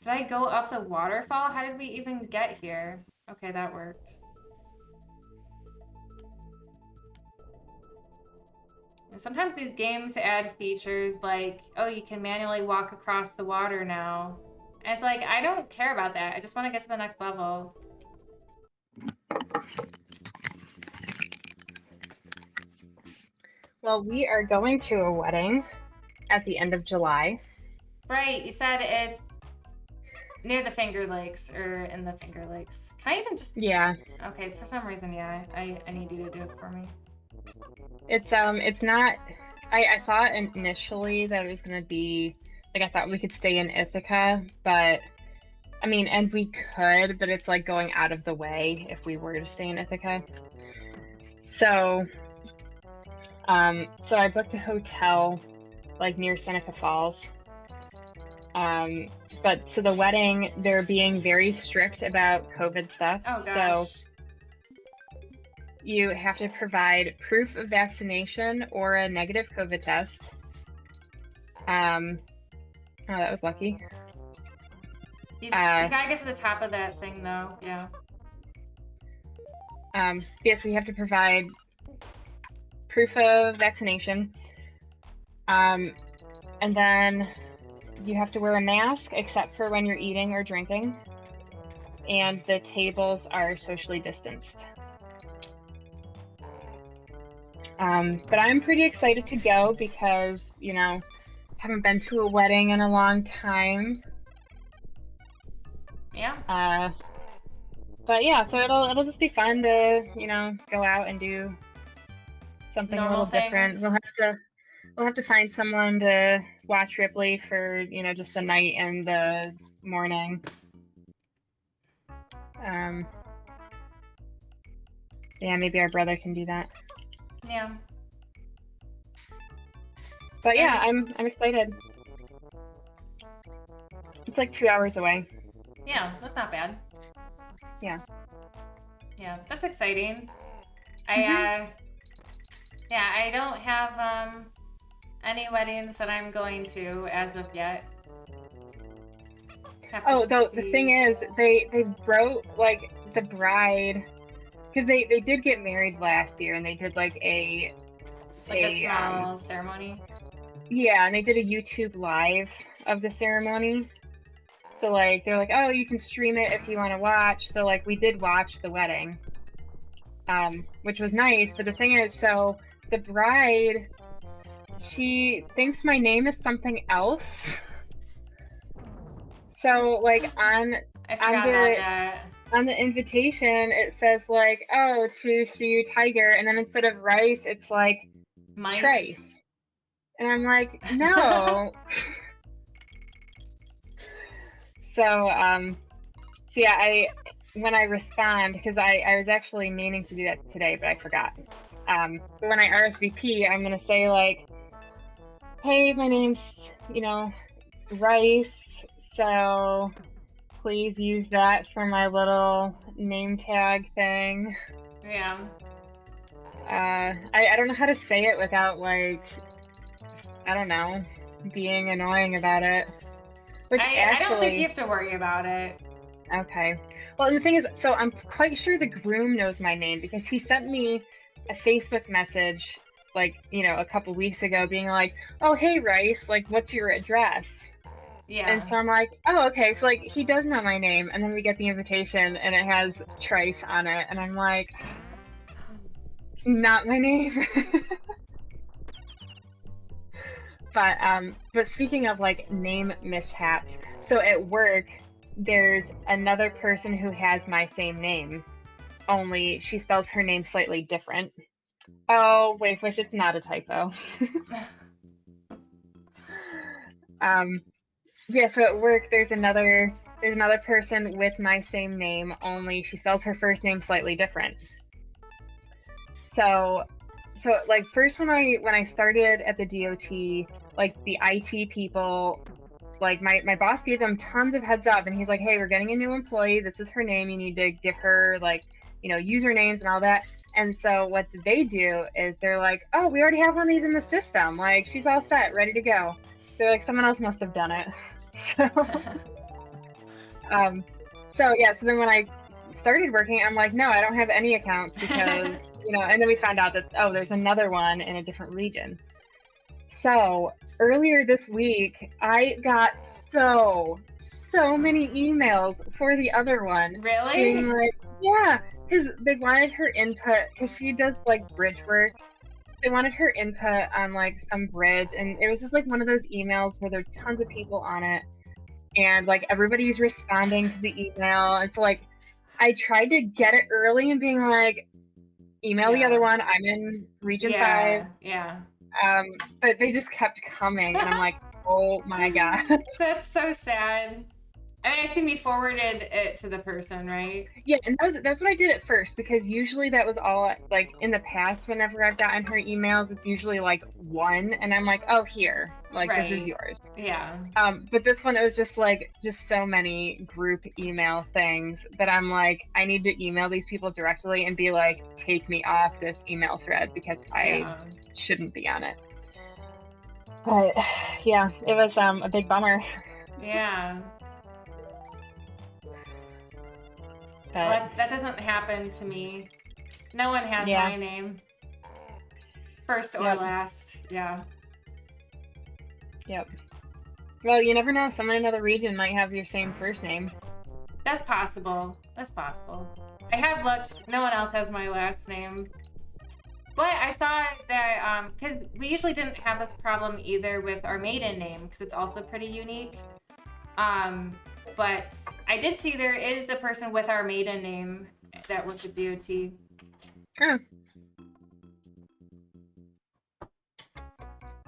Did I go up the waterfall? How did we even get here? Okay, that worked. And sometimes these games add features like, oh, you can manually walk across the water now. And it's like, I don't care about that. I just want to get to the next level. Well, we are going to a wedding at the end of July. Right, you said it's near the Finger Lakes or in the Finger Lakes. Can I even just? Yeah. Okay, for some reason, yeah, I need you to do it for me. It's not. I thought initially that it was gonna be like I thought we could stay in Ithaca, but I mean, and we could, but it's like going out of the way if we were to stay in Ithaca. So, so I booked a hotel like near Seneca Falls. But so the wedding, they're being very strict about COVID stuff. Oh gosh. So you have to provide proof of vaccination or a negative COVID test. Oh, that was lucky. You gotta get to the top of that thing though. Yeah. Yeah, so you have to provide proof of vaccination. And then you have to wear a mask except for when you're eating or drinking. And the tables are socially distanced. But I'm pretty excited to go because, you know, haven't been to a wedding in a long time. Yeah. But yeah, so it'll just be fun to, you know, go out and do something Normal a little different. things. We'll have to find someone to watch Ripley for, you know, just the night and the morning. Yeah, maybe our brother can do that. Yeah. But yeah, I'm excited. It's like 2 hours away. Yeah, that's not bad. Yeah. Yeah, that's exciting. Mhm. I don't have any weddings that I'm going to as of yet. Oh, though the thing is, they wrote like the bride, because they did get married last year and they did like a small ceremony. Yeah, and they did a YouTube live of the ceremony. So like they're like, oh, you can stream it if you want to watch. So like we did watch the wedding, which was nice. But the thing is, so the bride, she thinks my name is something else. So like on the invitation, it says like, oh, to see you, Tiger, and then instead of Rice, it's like Mice. Trice. And I'm like, no. So yeah, when I respond, because I was actually meaning to do that today, but I forgot. But when I RSVP, I'm gonna say like, hey, my name's, you know, Rice, so please use that for my little name tag thing. Yeah. I don't know how to say it without like, I don't know, being annoying about it. Which I don't think you have to worry about it. Okay. Well, and the thing is, so I'm quite sure the groom knows my name because he sent me a Facebook message, like, you know, a couple weeks ago being like, oh, hey, Rice, like, what's your address? Yeah. And so I'm like, oh, okay, so, like, he does know my name. And then we get the invitation, and it has Trice on it. And I'm like, it's not my name. But speaking of, like, name mishaps, so at work, there's another person who has my same name, only she spells her name slightly different. Oh, Wayfish, it's not a typo. Yeah, so at work there's another person with my same name, only she spells her first name slightly different. So like first when I started at the DOT, like the IT people, like my boss gave them tons of heads up, and he's like, hey, we're getting a new employee, this is her name, you need to give her like, you know, usernames and all that. And so what they do is they're like, oh, we already have one of these in the system, like she's all set, ready to go. They're like, someone else must have done it. So yeah, so then when I started working, I'm like, no, I don't have any accounts because you know, and then we found out that, oh, there's another one in a different region. So earlier this week, I got so many emails for the other one. Really? Being like, yeah, because they wanted her input, because she does like bridge work. They wanted her input on like some bridge, and it was just like one of those emails where there are tons of people on it. and like everybody's responding to the email. And so like I tried to get it early and being like, email the other one. I'm in region 5. Yeah. But they just kept coming, and I'm like, oh my god. That's so sad. I mean, I assume you forwarded it to the person, right? Yeah, and that's what I did at first, because usually that was all, like, in the past, whenever I've gotten her emails, it's usually like one, and I'm like, oh, here, like, this is Right. yours. Yeah. But this one, it was just like, just so many group email things that I'm like, I need to email these people directly and be like, take me off this email thread because I shouldn't be on it. But yeah, it was a big bummer. Yeah. But, Well, that doesn't happen to me. No one has Yeah. my name. First or Yep. last. Yeah. Yep. Well, you never know. Someone in another region might have your same first name. That's possible. That's possible. I have looked. No one else has my last name. But I saw that, because we usually didn't have this problem either with our maiden name, because it's also pretty unique. But I did see there is a person with our maiden name that works at DOT. Oh.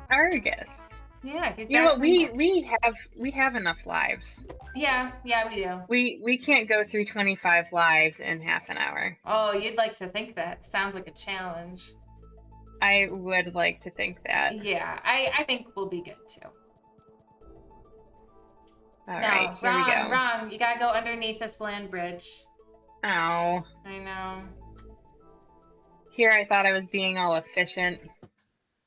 Argus. Yeah, he's You know what? back. We have enough lives. Yeah, we do. We can't go through 25 lives in half an hour. Oh, you'd like to think that. Sounds like a challenge. I would like to think that. Yeah, I think we'll be good too. All right, here we go. Wrong. You gotta go underneath this land bridge. Oh. I know. Here I thought I was being all efficient.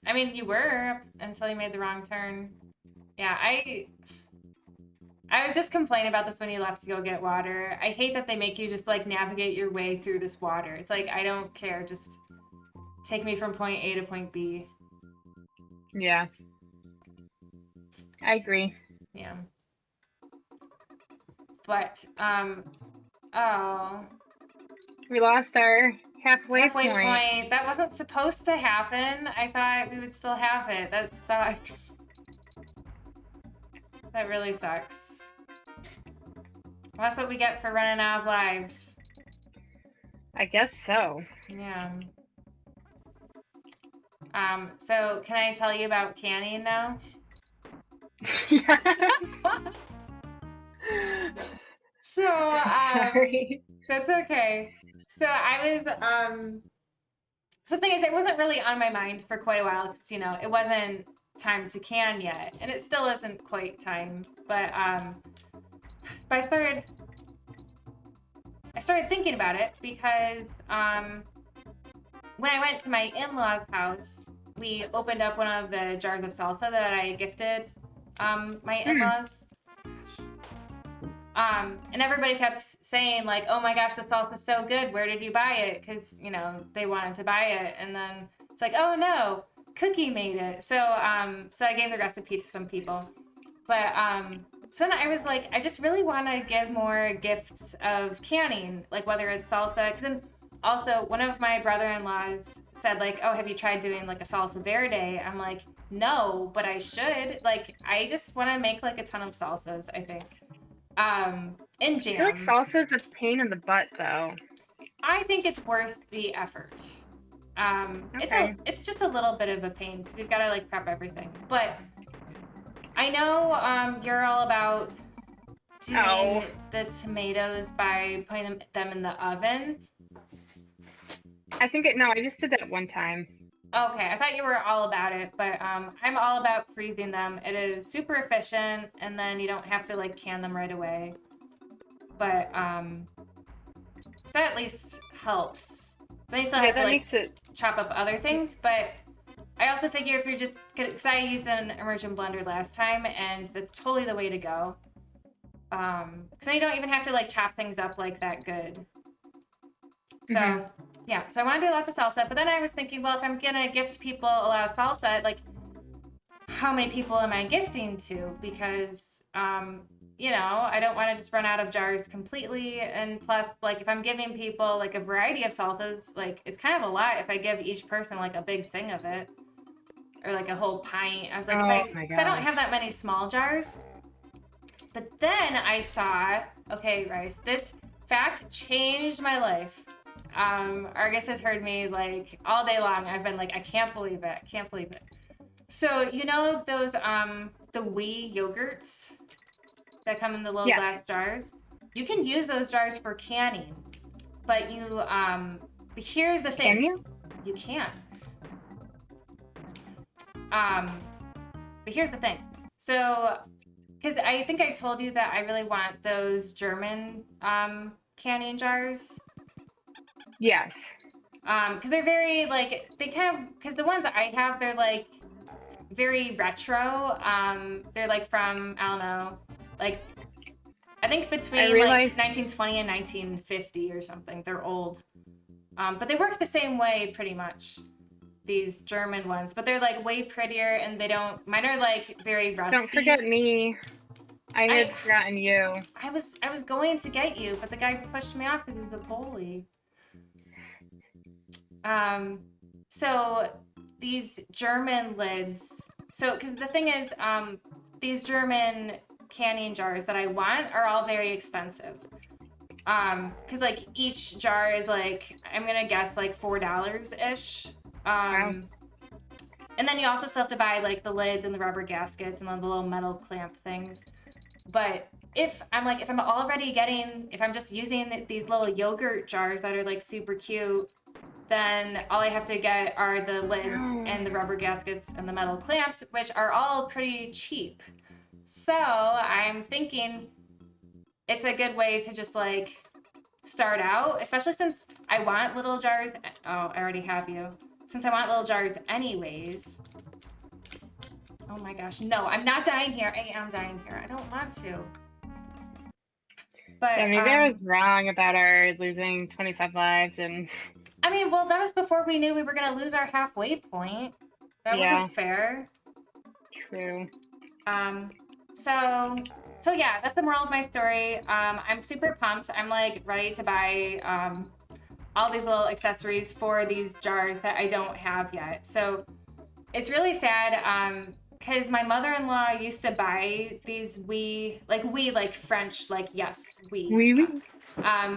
I mean, you were until you made the wrong turn. Yeah, I was just complaining about this when you left to go get water. I hate that they make you just like navigate your way through this water. It's like, I don't care. Just take me from point A to point B. Yeah. I agree. Yeah. But, oh. We lost our halfway point. That wasn't supposed to happen. I thought we would still have it. That sucks. That really sucks. Well, that's what we get for running out of lives. I guess so. Yeah. So can I tell you about canning now? So, Sorry. That's okay. So I was, so the thing is, it wasn't really on my mind for quite a while because, you know, it wasn't time to can yet, and it still isn't quite time, but I started thinking about it because, when I went to my in-laws' house, we opened up one of the jars of salsa that I gifted, my in-laws. And everybody kept saying like, oh my gosh, the salsa is so good. Where did you buy it? Because, you know, they wanted to buy it. And then it's like, oh no, Cookie made it. So, so I gave the recipe to some people. But, so then I was like, I just really want to give more gifts of canning, like whether it's salsa. Because then also one of my brother-in-laws said like, oh, have you tried doing like a salsa verde? I'm like, no, but I should. Like, I just want to make like a ton of salsas, I think. In jam. I feel like salsa's a pain in the butt, though. I think it's worth the effort. Okay. It's just a little bit of a pain because you've got to like prep everything. But I know you're all about doing the tomatoes by putting them in the oven. I just did that one time. Okay, I thought you were all about it, but I'm all about freezing them. It is super efficient, and then you don't have to like can them right away. But so that at least helps. Then you still have to like chop up other things, but I also figure if you're just, because I used an immersion blender last time, and that's totally the way to go. Because then you don't even have to like chop things up like that good. So. Yeah, so I want to do lots of salsa, but then I was thinking, well, if I'm going to gift people a lot of salsa, like, how many people am I gifting to? Because, you know, I don't want to just run out of jars completely, and plus, like, if I'm giving people, like, a variety of salsas, like, it's kind of a lot if I give each person, like, a big thing of it, or, like, a whole pint. I was like, because I don't have that many small jars, But then I saw, okay, Rice, this fact changed my life. Argus has heard me like all day long. I've been like, I can't believe it. I can't believe it. So you know those the wee yogurts that come in the little Yes. glass jars? You can use those jars for canning, but but here's the thing. Can you? You can. But here's the thing. So, because I think I told you that I really want those German canning jars. Yes. Because they're very like they kind of because the ones I have they're like very retro. They're like from I don't know, like I think between like 1920 and 1950 or something. They're old. But they work the same way pretty much. These German ones, but they're like way prettier and they don't. Mine are like very rusty. Don't forget me. I had forgotten you. I was going to get you, but the guy pushed me off because he's a bully. So these German lids. So because the thing is, these German canning jars that I want are all very expensive. Because like each jar is like I'm gonna guess like $4 ish. Wow. And then you also still have to buy like the lids and the rubber gaskets and then the little metal clamp things. But if I'm just using these little yogurt jars that are like super cute, then all I have to get are the lids and the rubber gaskets and the metal clamps, which are all pretty cheap. So I'm thinking it's a good way to just like start out, especially since I want little jars. Oh, I already have you. Since I want little jars anyways. Oh my gosh, no, I'm not dying here. I am dying here. I don't want to. But yeah, maybe I was wrong about our losing 25 lives and... I mean, well, that was before we knew we were going to lose our halfway point. That wasn't fair. True. So yeah, that's the moral of my story. I'm super pumped. I'm like ready to buy all these little accessories for these jars that I don't have yet. So it's really sad because my mother-in-law used to buy these like French, like yes,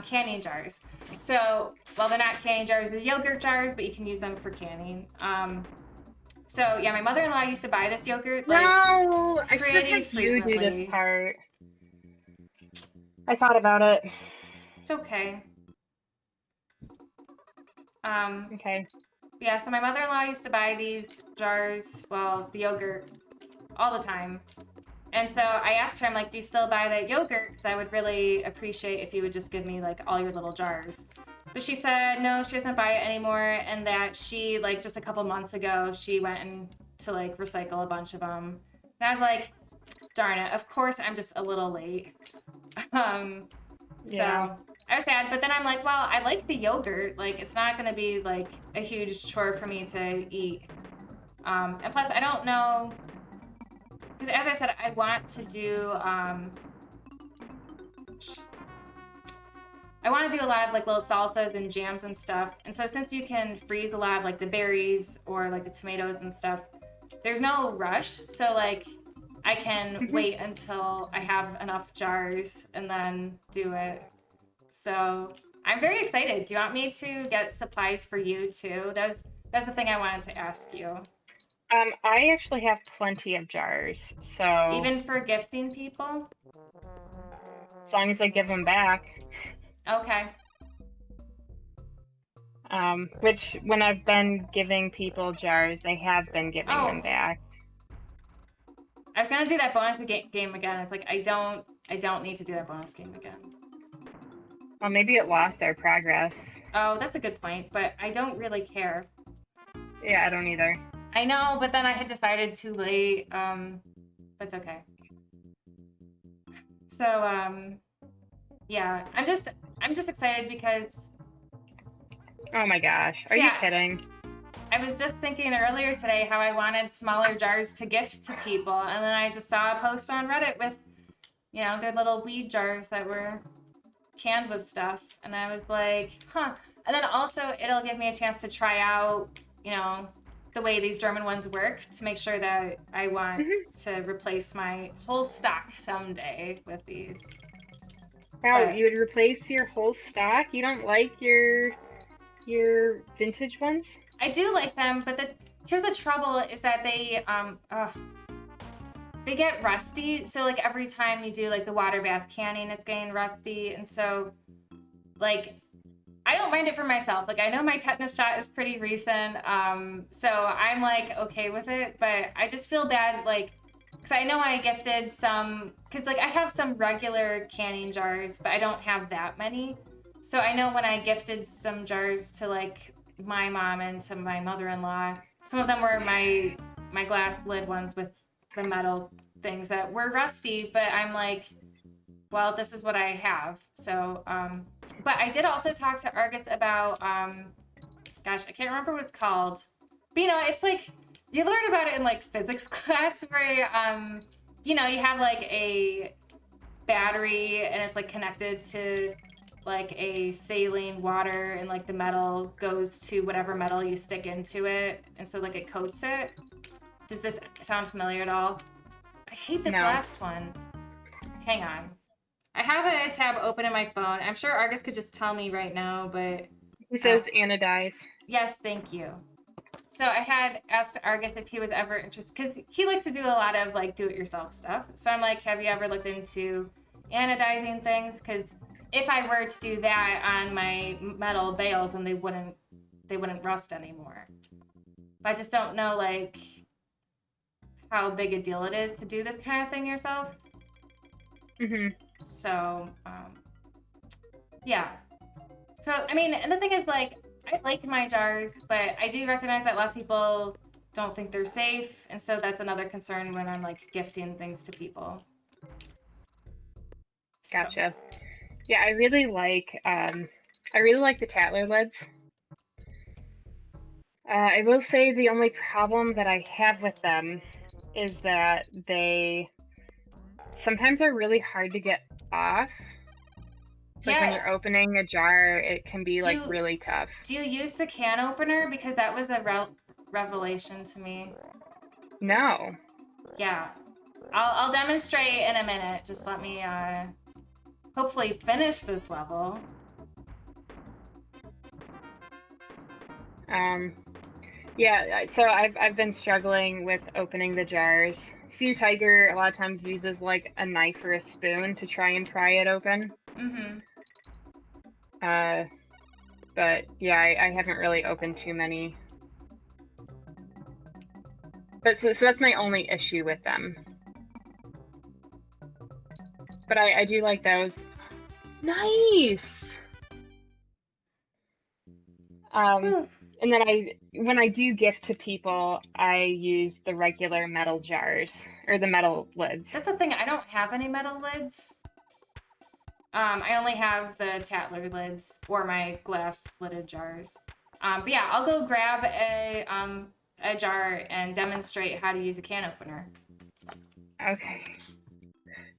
canning jars. So, well, they're not canning jars, they're yogurt jars, but you can use them for canning. So yeah, my mother-in-law used to buy this yogurt. Like, no, I should have you do this part. I thought about it. It's okay. Okay. Yeah, so my mother-in-law used to buy these jars, well, the yogurt, all the time. And so I asked her, I'm like, do you still buy that yogurt? Because I would really appreciate if you would just give me like all your little jars. But she said no, she doesn't buy it anymore, and that she like just a couple months ago she went in to like recycle a bunch of them. And I was like, darn it, of course I'm just a little late. So I was sad, but then I'm like, well, I like the yogurt. Like, it's not going to be like a huge chore for me to eat. And plus, I don't know, because as I said, I want to do, I want to do a lot of like little salsas and jams and stuff. And so since you can freeze a lot of like the berries or like the tomatoes and stuff, there's no rush. So like I can wait until I have enough jars and then do it. So I'm very excited. Do you want me to get supplies for you too? That's the thing I wanted to ask you. I actually have plenty of jars, so... Even for gifting people? As long as I give them back. Okay. Which, when I've been giving people jars, they have been giving them back. I was gonna do that bonus game again. It's like, I don't need to do that bonus game again. Well, maybe it lost our progress. Oh, that's a good point, but I don't really care. Yeah, I don't either. I know, but then I had decided too late. But it's okay. So, yeah, I'm just excited because... Oh my gosh, are you kidding? I was just thinking earlier today how I wanted smaller jars to gift to people, and then I just saw a post on Reddit with, you know, their little weed jars that were canned with stuff, and I was like, huh. And then also it'll give me a chance to try out, you know, the way these German ones work to make sure that I want to replace my whole stock someday with these. Wow, But you would replace your whole stock? You don't like your vintage ones? I do like them, but here's the trouble is that they get rusty. So like every time you do like the water bath canning, it's getting rusty. And so like I don't mind it for myself. Like I know my tetanus shot is pretty recent. So I'm like okay with it, but I just feel bad like because I know I gifted some because like I have some regular canning jars, but I don't have that many. So I know when I gifted some jars to like my mom and to my mother-in-law, some of them were my glass lid ones with the metal things that were rusty, but I'm like, well, this is what I have. So, but I did also talk to Argus about, gosh, I can't remember what it's called. But, you know, it's like, you learn about it in like physics class where, you know, you have like a battery and it's like connected to like a saline water and like the metal goes to whatever metal you stick into it. And so like it coats it. Does this sound familiar at all? I hate this last one. Hang on. I have a tab open in my phone. I'm sure Argus could just tell me right now, but... He says anodize. Yes, thank you. So I had asked Argus if he was ever interested, because he likes to do a lot of like do-it-yourself stuff. So I'm like, have you ever looked into anodizing things? Because if I were to do that on my metal bales, then they wouldn't rust anymore. But I just don't know like how big a deal it is to do this kind of thing yourself. So yeah. So I mean, and the thing is like I like my jars, but I do recognize that lots of people don't think they're safe, and so that's another concern when I'm like gifting things to people. Gotcha. So. Yeah, I really like the Tattler lids. I will say the only problem that I have with them is that they sometimes are really hard to get off. Like when you're opening a jar, it can be like really tough. Do you use the can opener? Because that was a revelation to me. No. Yeah. I'll demonstrate in a minute. Just let me hopefully finish this level. Yeah, so I've been struggling with opening the jars. Sea Tiger a lot of times uses like a knife or a spoon to try and pry it open. But yeah, I haven't really opened too many. But so that's my only issue with them. But I do like those. Nice! And then when I do gift to people, I use the regular metal jars, or the metal lids. That's the thing, I don't have any metal lids. I only have the Tattler lids, or my glass lidded jars. But yeah, I'll go grab a jar and demonstrate how to use a can opener. Okay.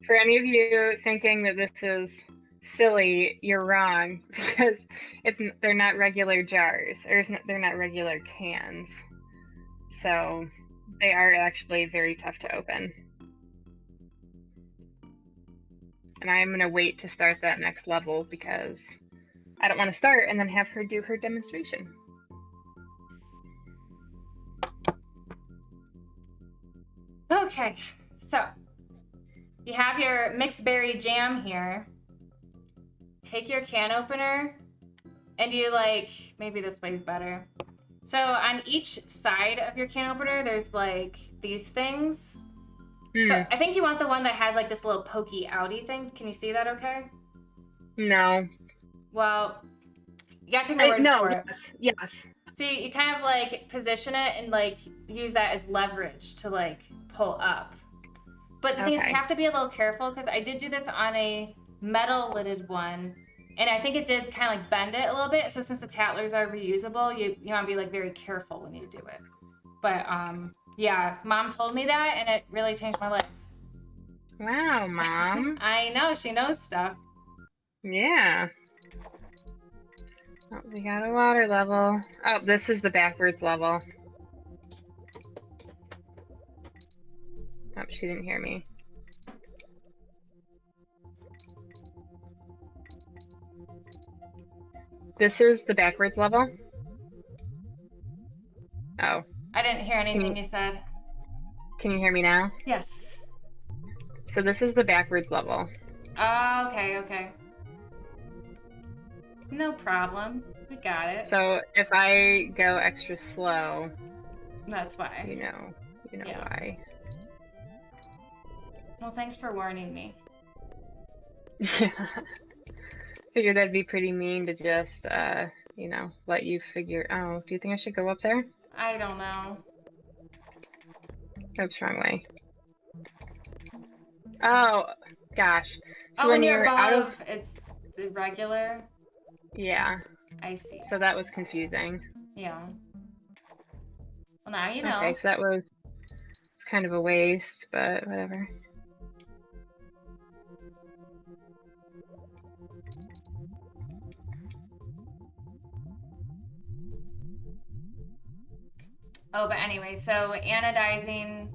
For any of you thinking that this is silly, you're wrong, because they're not regular jars, or they're not regular cans. So they are actually very tough to open. And I'm going to wait to start that next level because I don't want to start and then have her do her demonstration. Okay, so you have your mixed berry jam here. Take your can opener and you like, maybe this way is better. So on each side of your can opener, there's like these things. So I think you want the one that has like this little pokey outy thing. Can you see that okay? No. Well, you gotta take my word for it. Yes. So you kind of like position it and like use that as leverage to like pull up. But the thing is, you have to be a little careful because I did do this on a metal lidded one, and I think it did kind of like bend it a little bit. So since the Tattlers are reusable, you want to be like very careful when you do it. But yeah, Mom told me that, and it really changed my life. Wow, Mom. I know, she knows stuff. Yeah. Oh, we got a water level. Oh, this is the backwards level. Oh, she didn't hear me. This is the backwards level? Oh. I didn't hear anything you said. Can you hear me now? Yes. So this is the backwards level. Oh, okay. No problem. We got it. So if I go extra slow, that's why. You know Yeah. why. Well, thanks for warning me. Yeah. Figured that'd be pretty mean to just, let you figure. Oh, do you think I should go up there? I don't know. Oops, wrong way. Oh, gosh. So when you're above, out of, it's irregular. Yeah. I see. So that was confusing. Yeah. Well, now you know. Okay, so it's kind of a waste, but whatever. Oh, but anyway, so anodizing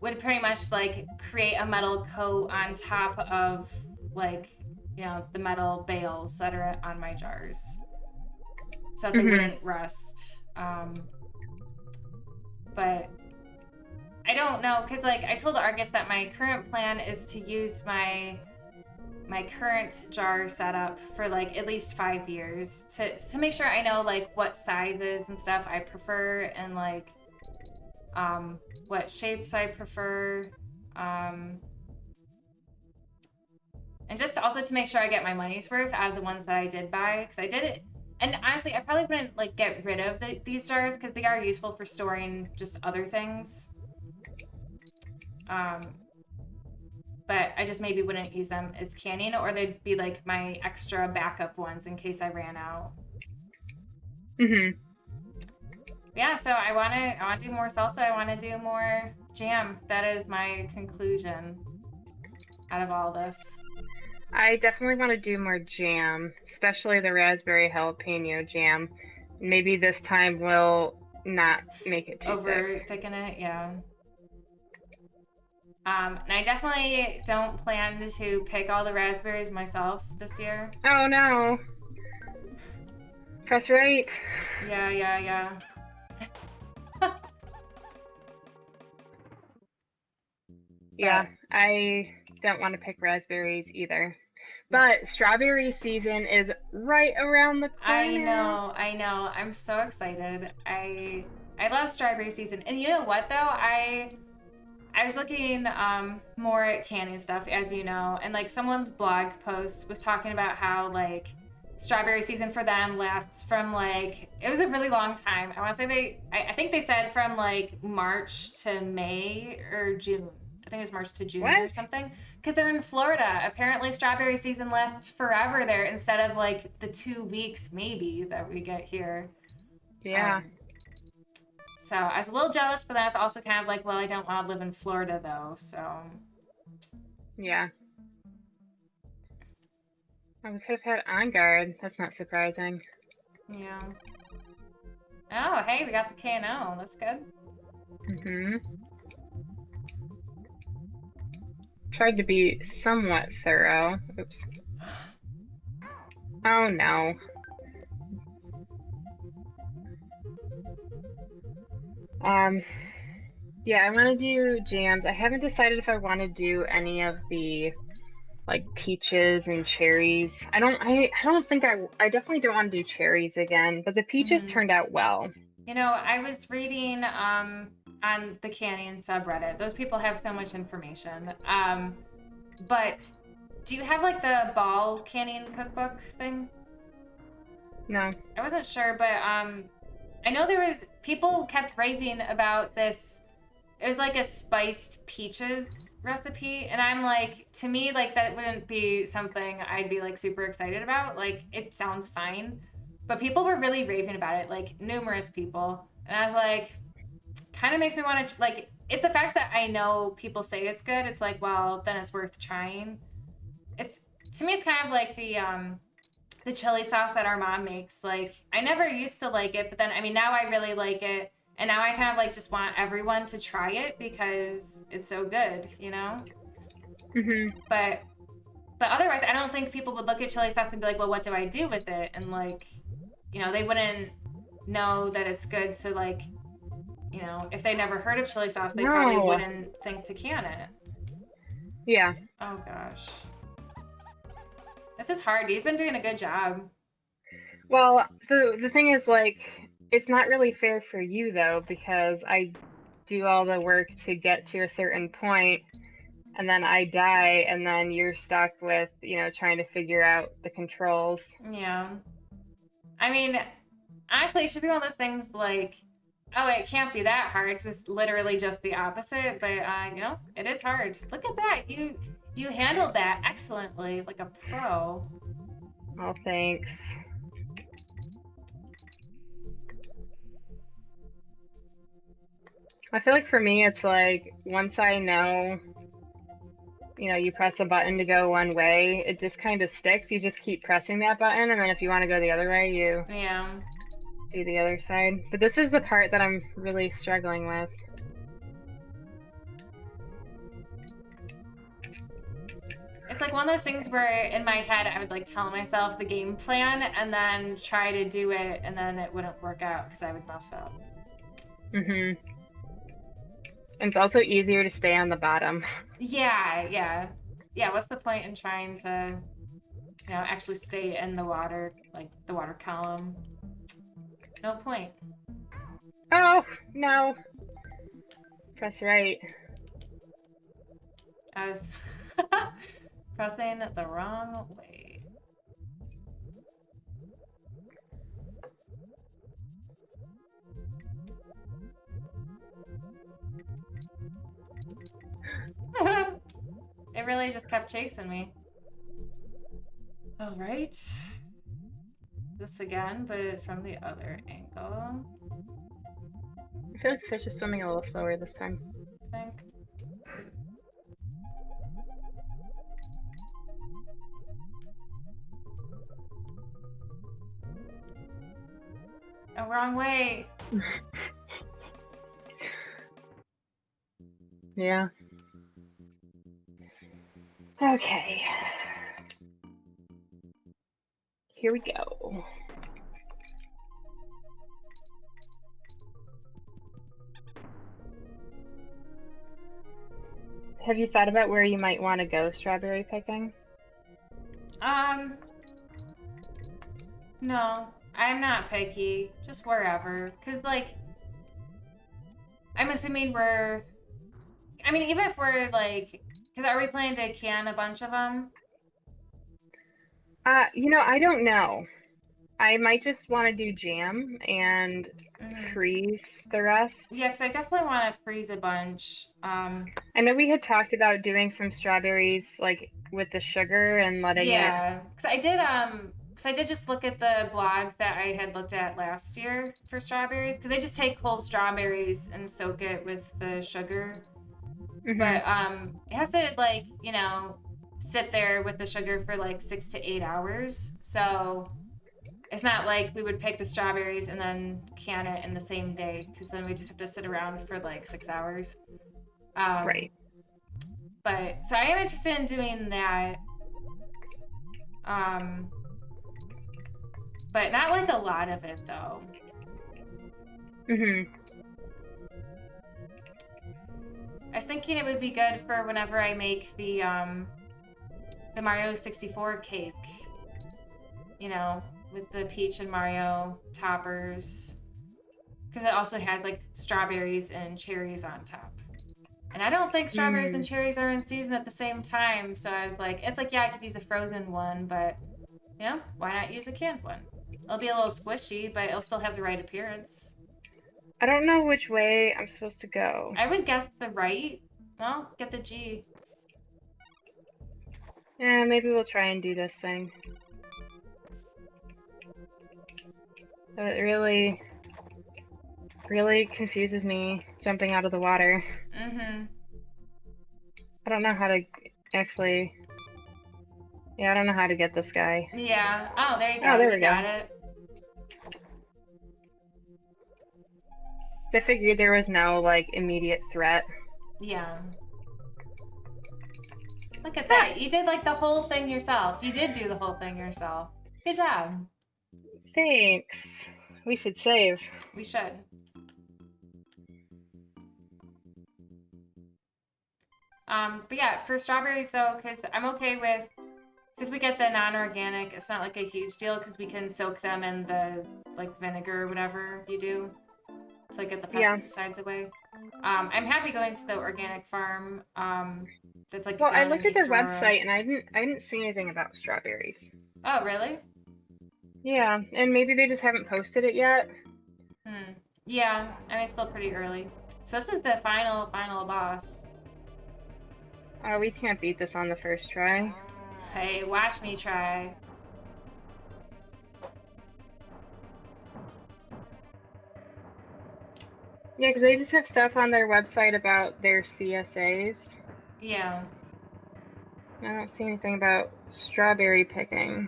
would pretty much like create a metal coat on top of like, the metal bales that are on my jars, so that they wouldn't rust. But I don't know, because like I told Argus that my current plan is to use my current jar setup for like at least 5 years to make sure I know like what sizes and stuff I prefer, and like what shapes I prefer, and just also to make sure I get my money's worth out of the ones that I did buy, because I did it. And honestly, I probably wouldn't like get rid of these jars because they are useful for storing just other things. But I just maybe wouldn't use them as canning, or they'd be like my extra backup ones in case I ran out. Yeah, so I want to do more salsa. I want to do more jam. That is my conclusion out of all this. I definitely want to do more jam, especially the raspberry jalapeno jam. Maybe this time we'll not make it too over thicken it, yeah. And I definitely don't plan to pick all the raspberries myself this year. Oh no. Press right. Yeah. Yeah, I don't want to pick raspberries either. But strawberry season is right around the corner. I know. I'm so excited. I love strawberry season. And you know what though? I was looking more at canning stuff, as you know, and like someone's blog post was talking about how like strawberry season for them lasts from like, it was a really long time. I want to say I think they said from like March to May or June. I think it was March to June or something, because they're in Florida. Apparently strawberry season lasts forever there instead of like the 2 weeks maybe that we get here. Yeah. So I was a little jealous, but that's also kind of like, well, I don't want to live in Florida though, so. Yeah. Oh, we could have had On Guard. That's not surprising. Yeah. Oh, hey, we got the K&O. That's good. Tried to be somewhat thorough. Oops. Oh no. Yeah, I want to do jams. I haven't decided if I want to do any of the like peaches and cherries. I definitely don't want to do cherries again, but the peaches turned out well. I was reading on the canning subreddit. Those people have so much information. But do you have like the ball canning cookbook thing? No. I wasn't sure, but I know people kept raving about this. It was like a spiced peaches recipe, and I'm like, to me, like that wouldn't be something I'd be like super excited about. Like it sounds fine, but people were really raving about it, like numerous people, and I was like, kind of makes me want to like. It's the fact that I know people say it's good. It's like, well, then it's worth trying. To me, it's kind of like the chili sauce that our mom makes. Like I never used to like it, but then I mean now I really like it. And now I kind of like just want everyone to try it because it's so good, you know? Mhm. But otherwise, I don't think people would look at chili sauce and be like, well, what do I do with it? And like, you know, they wouldn't know that it's good. So like, you know, if they never heard of chili sauce, they probably No. wouldn't think to can it. Yeah. Oh gosh. This is hard. You've been doing a good job. Well, the thing is, like, it's not really fair for you though, because I do all the work to get to a certain point, and then I die, and then you're stuck with, trying to figure out the controls. Yeah. I mean, honestly, it should be one of those things like, oh, it can't be that hard. It's literally just the opposite. But you know, it is hard. Look at that. You handled that excellently, like a pro. Oh, thanks. I feel like for me, it's like once I know, you press a button to go one way, it just kind of sticks. You just keep pressing that button, and then if you want to go the other way, you Yeah. do the other side. But this is the part that I'm really struggling with. It's like one of those things where in my head I would like tell myself the game plan and then try to do it, and then it wouldn't work out because I would mess up. Mhm. And it's also easier to stay on the bottom. Yeah, yeah. Yeah, what's the point in trying to, you know, actually stay in the water, like the water column? No point. Oh, no. Press right. I was pressing the wrong way. It really just kept chasing me. All right. This again, but from the other angle, I feel like the fish is swimming a little slower this time. I think. Oh, wrong way. Yeah. Okay. Here we go. Have you thought about where you might want to go strawberry picking? No, I'm not picky. Just wherever. Cause like, I'm assuming we're. I mean, even if we're like, cause are we planning to can a bunch of them? I don't know. I might just want to do jam and freeze the rest. Yeah, cause I definitely want to freeze a bunch. I know we had talked about doing some strawberries like with the sugar and letting it. Yeah, cause I did just look at the blog that I had looked at last year for strawberries. Cause they just take whole strawberries and soak it with the sugar. But it has to like, you know, sit there with the sugar for like 6 to 8 hours. So it's not like we would pick the strawberries and then can it in the same day, because then we just have to sit around for like 6 hours. Right. But so I am interested in doing that. But not like a lot of it though. I was thinking it would be good for whenever I make the Mario 64 cake. You know, with the Peach and Mario toppers. Because it also has like strawberries and cherries on top. And I don't think strawberries and cherries are in season at the same time. So I was like, it's like, yeah, I could use a frozen one, but, you know, why not use a canned one? It'll be a little squishy, but it'll still have the right appearance. I don't know which way I'm supposed to go. I would guess the right. Well, get the G. Yeah, maybe we'll try and do this thing. So it really, really confuses me jumping out of the water. I don't know how to actually. Yeah, I don't know how to get this guy. Yeah. Oh, there you go. Oh, there we got go. it. I figured there was no like immediate threat. Yeah. Look at that. You did like the whole thing yourself. You did do the whole thing yourself. Good job. Thanks. We should save. We should. But yeah, for strawberries though, because I'm okay with, so if we get the non-organic, it's not like a huge deal because we can soak them in the like vinegar or whatever you do to like get the Yeah. pesticides away. I'm happy going to the organic farm. That's like Well, I down in looked at their East Aurora. website and I didn't see anything about strawberries. Oh, really? Yeah, and maybe they just haven't posted it yet. Yeah, I mean, it's still pretty early. So this is the final boss. Oh, we can't beat this on the first try. Hey, watch me try. Yeah, because they just have stuff on their website about their CSAs. Yeah. I don't see anything about strawberry picking.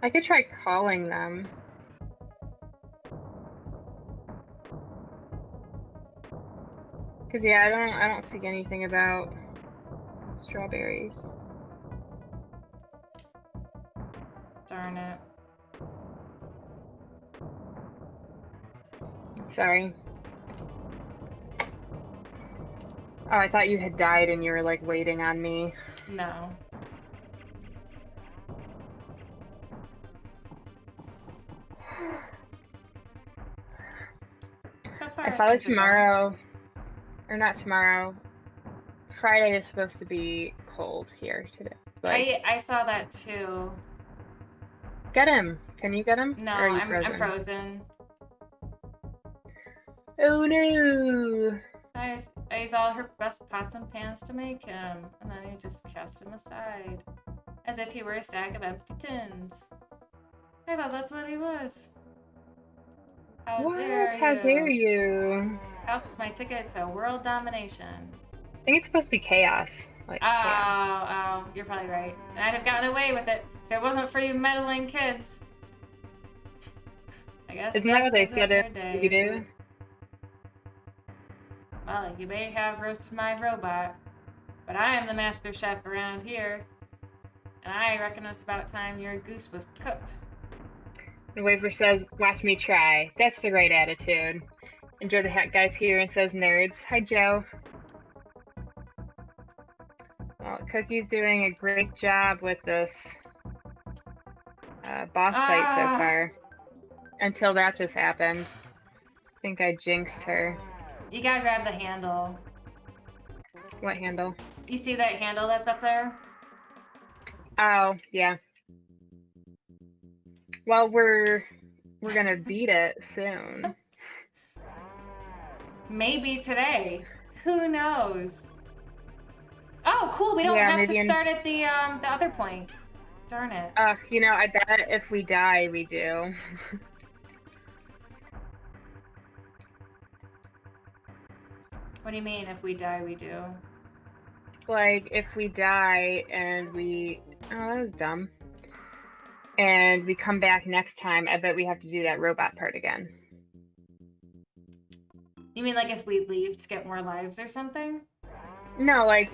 I could try calling them. Cause yeah, I don't see anything about strawberries. Darn it. Sorry. Oh, I thought you had died and you were like waiting on me. No. So far, I saw that things are going. tomorrow, or not tomorrow. Friday is supposed to be cold here today. Like, I saw that too. get him. Can you get him? No, Or are you I'm frozen. Oh no! I used all her best pots and pans to make him, and then he just cast him aside. As if he were a stack of empty tins. I thought that's what he was. How dare you? How dare you? House was my ticket to world domination. I think it's supposed to be chaos. Like, Oh, you're probably right. And I'd have gotten away with it if it wasn't for you meddling kids. I guess. Isn't that what they said you do? Well, you may have roasted my robot, but I am the master chef around here. And I reckon it's about time your goose was cooked. And Waver says, watch me try. That's the right attitude. Enjoy the hat guy's here and says nerds. Hi, Joe. Well, Cookie's doing a great job with this boss fight so far. Until that just happened. I think I jinxed her. You gotta grab the handle. What handle? You see that handle that's up there? Oh, yeah. Well, we're gonna beat it soon. Maybe today. Who knows? Oh, cool. We don't have to start at the other point. Darn it. You know, I bet if we die, we do. What do you mean if we die, we do? Like, if we die and we... Oh, that was dumb. And we come back next time, I bet we have to do that robot part again. You mean like if we leave to get more lives or something? No, like,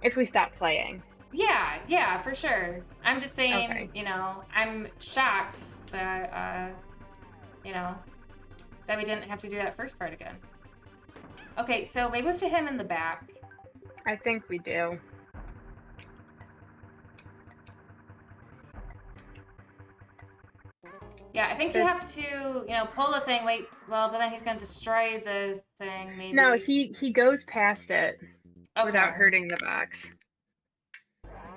if we stop playing. Yeah, for sure. I'm just saying, Okay. you know, I'm shocked that, you know, that we didn't have to do that first part again. Okay, so we move to him in the back. I think we do. Yeah, I think you have to, you know, pull the thing, wait, well, but then he's going to destroy the thing, maybe. No, he goes past it without hurting the box.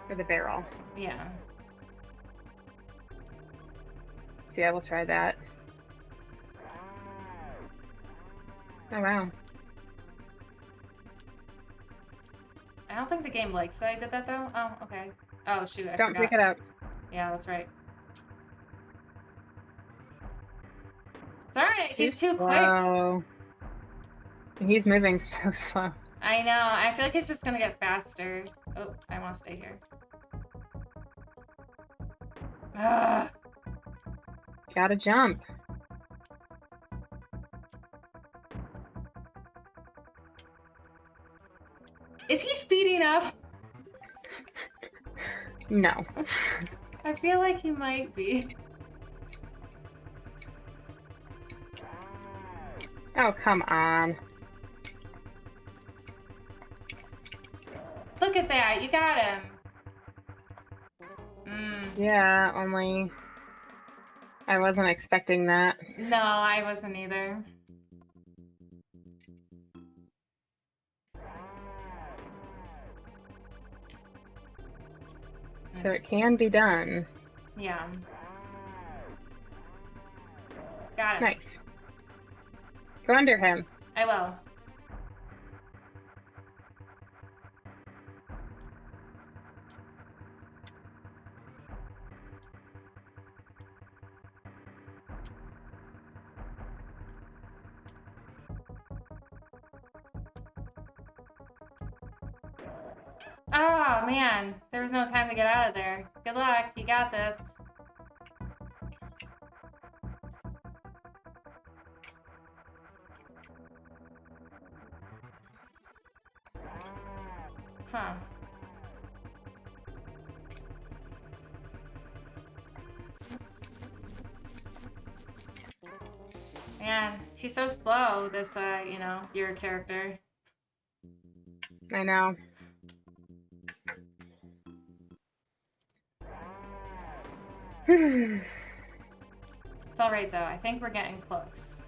Or the barrel. Yeah. So yeah, we'll try that. Oh, wow. I don't think the game likes that I did that, though. Oh, okay. Oh, shoot, I Don't forgot. pick it up. Yeah, that's right. Darn it, he's too quick. He's moving so slow. I know. I feel like it's just gonna get faster. Oh, I want to stay here. Ah. Gotta jump. No. I feel like he might be. Oh, come on. Look at that, you got him. Yeah, only I wasn't expecting that. No, I wasn't either. So it can be done. Yeah. Got him. Nice. Go under him. I will. Oh man, there was no time to get out of there. Good luck, you got this. Huh. Man, she's so slow, this, your character. I know. It's alright though, I think we're getting close.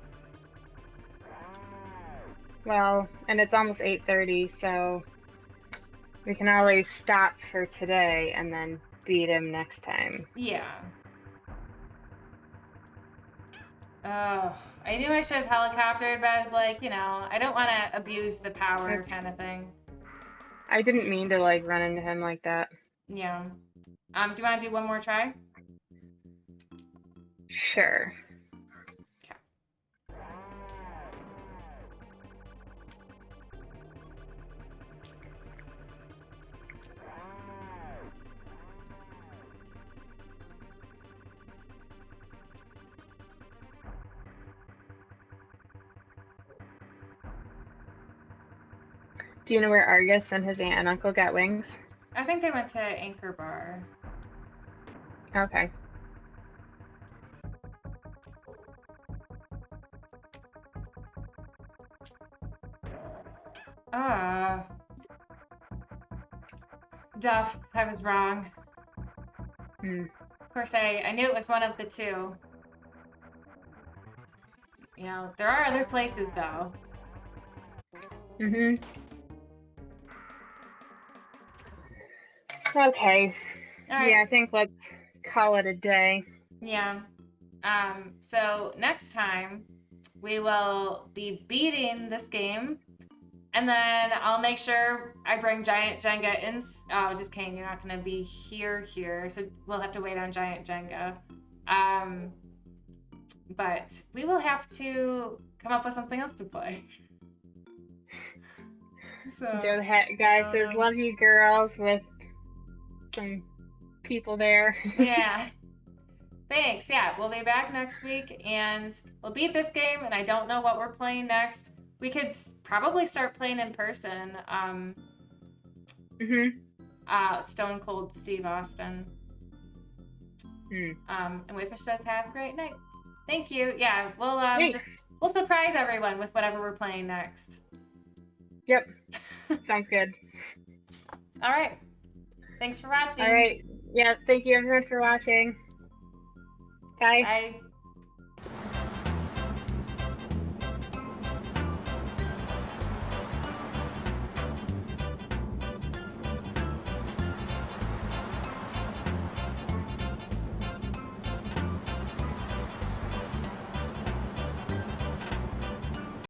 Well, and it's almost 8:30, so we can always stop for today and then beat him next time. Yeah. Oh, I knew I should have helicoptered, but I was like, I don't want to abuse the power kind of thing. I didn't mean to like run into him like that. Yeah. Do you want to do one more try? Sure. Okay. Do you know where Argus and his aunt and uncle got wings? I think they went to Anchor Bar. Okay. Duffs, I was wrong. Of course, I knew it was one of the two. There are other places though. Okay. All right. Yeah, I think let's call it a day. Yeah. So next time we will be beating this game, and then I'll make sure I bring Giant Jenga in. Oh, just kidding. You're not gonna be here, so we'll have to wait on Giant Jenga. But we will have to come up with something else to play. So Joe the Hat guy says, "Love you, girls," with some people there. Yeah. Thanks. Yeah, we'll be back next week and we'll beat this game, and I don't know what we're playing next. We could probably start playing in person. Stone Cold Steve Austin. And Wayfish says, have a great night. Thank you. Yeah, we'll surprise everyone with whatever we're playing next. Yep. Sounds good. All right. Thanks for watching. All right. Yeah, thank you everyone for watching. Bye. Bye.